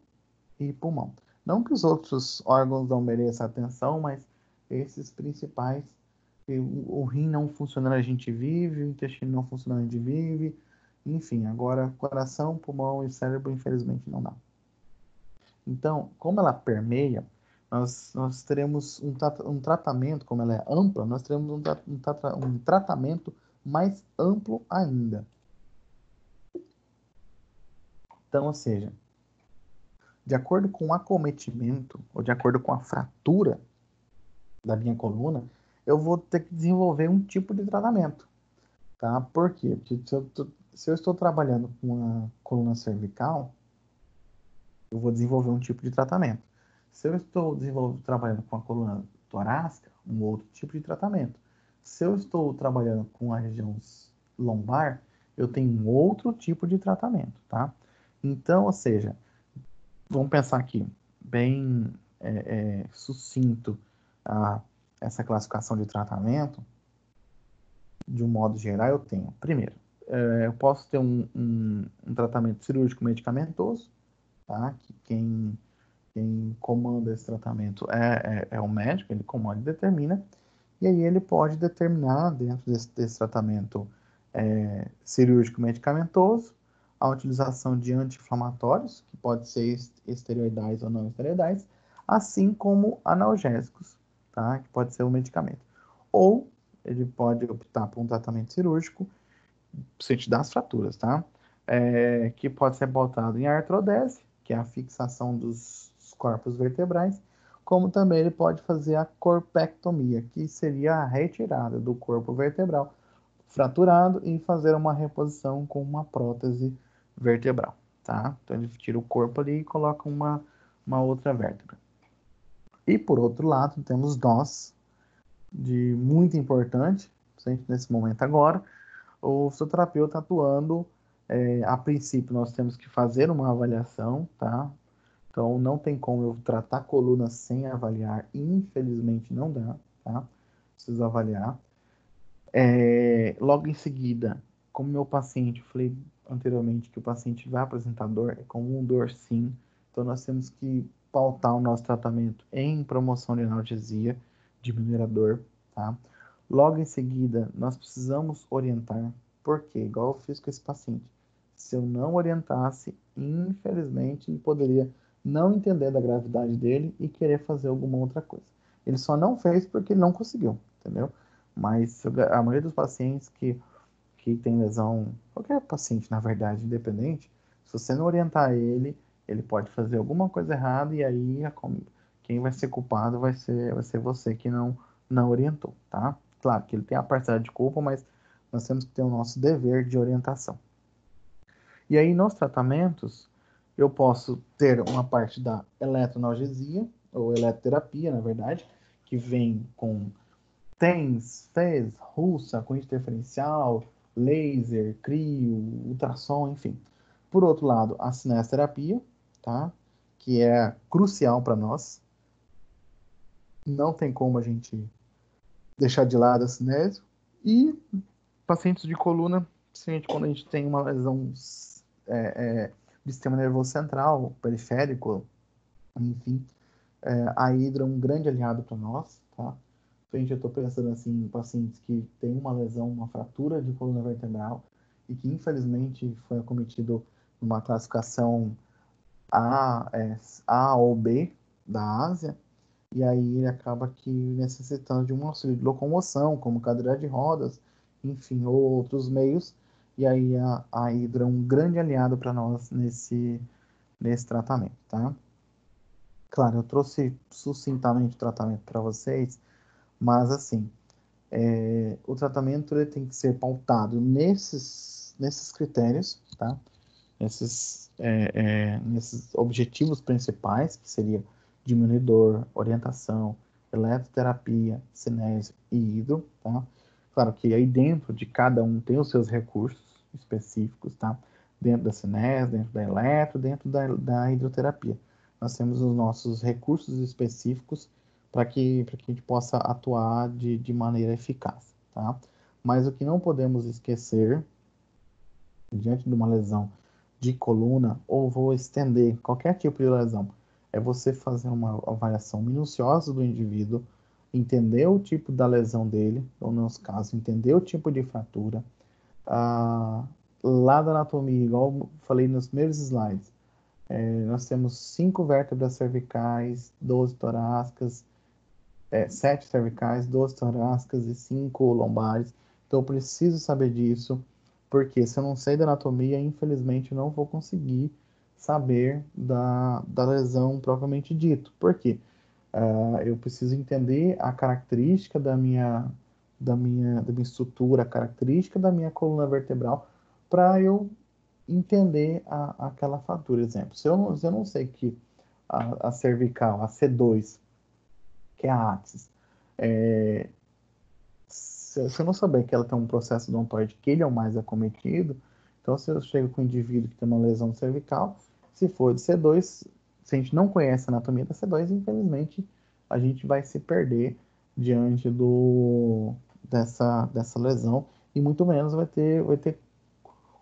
e pulmão. Não que os outros órgãos não mereçam atenção, mas esses principais, o rim não funcionando, a gente vive, o intestino não funcionando, a gente vive. Enfim, agora coração, pulmão e cérebro, infelizmente, não dá. Então, como ela permeia, nós teremos um tratamento, como ela é ampla, nós teremos um tratamento mais amplo ainda. Então, ou seja, de acordo com o acometimento, ou de acordo com a fratura da minha coluna, eu vou ter que desenvolver um tipo de tratamento. Tá? Por quê? Porque se eu estou trabalhando com a coluna cervical, eu vou desenvolver um tipo de tratamento. Se eu estou trabalhando com a coluna torácica, um outro tipo de tratamento. Se eu estou trabalhando com a região lombar, eu tenho um outro tipo de tratamento, tá? Então, ou seja, vamos pensar aqui, bem sucinto, essa classificação de tratamento, de um modo geral, eu tenho, primeiro, eu posso ter um tratamento cirúrgico medicamentoso, tá? Que quem comanda esse tratamento é o médico, ele comanda e determina. e aí ele pode determinar, dentro desse tratamento cirúrgico medicamentoso, a utilização de anti-inflamatórios, que pode ser esteroidais ou não esteroidais, assim como analgésicos, tá? Que pode ser o medicamento. Ou ele pode optar por um tratamento cirúrgico, paciente das fraturas, tá? Que pode ser pautado em artrodese, que é a fixação dos corpos vertebrais, como também ele pode fazer a corpectomia, que seria a retirada do corpo vertebral fraturado e fazer uma reposição com uma prótese vertebral, tá? Então ele tira o corpo ali e coloca uma outra vértebra. E por outro lado, temos nós, de muito importante, principalmente nesse momento agora, o fisioterapeuta atuando, a princípio nós temos que fazer uma avaliação, tá? Então não tem como eu tratar a coluna sem avaliar, infelizmente não dá, tá? Preciso avaliar. Logo em seguida, como meu paciente, eu falei anteriormente que o paciente vai apresentar dor, é comum dor sim, então nós temos que pautar o nosso tratamento em promoção de analgesia, diminuir a dor, tá? Logo em seguida, nós precisamos orientar, porque, igual eu fiz com esse paciente, se eu não orientasse, infelizmente, ele poderia não entender da gravidade dele e querer fazer alguma outra coisa. Ele só não fez porque ele não conseguiu, entendeu? Mas a maioria dos pacientes que tem lesão, qualquer paciente, na verdade, independente, se você não orientar ele, ele pode fazer alguma coisa errada e aí quem vai ser culpado vai ser você que não orientou, tá? Claro que ele tem a parcela de culpa, mas nós temos que ter o nosso dever de orientação. E aí, nos tratamentos, eu posso ter uma parte da eletroanalgesia, ou eletroterapia, na verdade, que vem com TENS, FES, russa, com interferencial, laser, crio, ultrassom, enfim. Por outro lado, a cinesterapia, tá? Que é crucial para nós. Não tem como a gente deixar de lado a cinésio. E pacientes de coluna, principalmente quando a gente tem uma lesão do sistema nervoso central, periférico, enfim, a hidra é um grande aliado para nós, tá? Gente, eu estou pensando assim em pacientes que têm uma lesão, uma fratura de coluna vertebral e que infelizmente foi acometido numa classificação A ou B da Ásia, e aí ele acaba que necessitando de um auxílio de locomoção, como cadeira de rodas, enfim, ou outros meios, e aí a hidra é um grande aliado para nós nesse tratamento, tá? Claro, eu trouxe sucintamente o tratamento para vocês, mas assim, o tratamento ele tem que ser pautado nesses critérios, tá? Nesses objetivos principais, que seria diminuir dor, orientação, eletroterapia, cinésio e hidro, tá? Claro que aí dentro de cada um tem os seus recursos específicos, tá? Dentro da cinésio, dentro da eletro, dentro da hidroterapia. Nós temos os nossos recursos específicos para que a gente possa atuar de maneira eficaz, tá? Mas o que não podemos esquecer, diante de uma lesão de coluna, ou vou estender qualquer tipo de lesão, é você fazer uma avaliação minuciosa do indivíduo, entender o tipo da lesão dele, ou no nosso caso, entender o tipo de fratura, ah, lá da anatomia, igual eu falei nos primeiros slides, nós temos 5 vértebras cervicais, 12 torácicas, 7 cervicais, 12 torácicas e 5 lombares. Então eu preciso saber disso, porque se eu não sei da anatomia, infelizmente eu não vou conseguir saber da lesão propriamente dito. Por quê? Eu preciso entender a característica da minha estrutura, a característica da minha coluna vertebral, para eu entender aquela fratura. Exemplo, se eu não sei que a cervical, a C2, que é a axis, se eu não souber que ela tem um processo odontoide que ele é o mais acometido, então se eu chego com um indivíduo que tem uma lesão cervical, se for de C2, se a gente não conhece a anatomia da C2, infelizmente a gente vai se perder diante dessa lesão e muito menos vai ter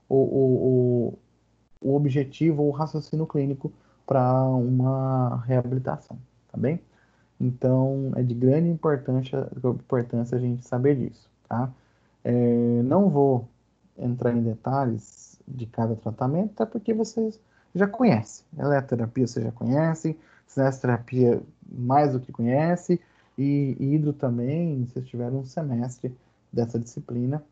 o objetivo, o raciocínio clínico para uma reabilitação, tá bem? Então, é de grande importância a gente saber disso, tá? Não vou entrar em detalhes de cada tratamento, até porque vocês já conhecem. Eletroterapia você já conhece, cinesioterapia mais do que conhece, e hidro também, vocês tiveram um semestre dessa disciplina,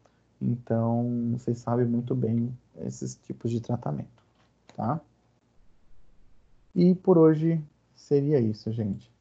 então vocês sabem muito bem esses tipos de tratamento, tá? E por hoje seria isso, gente.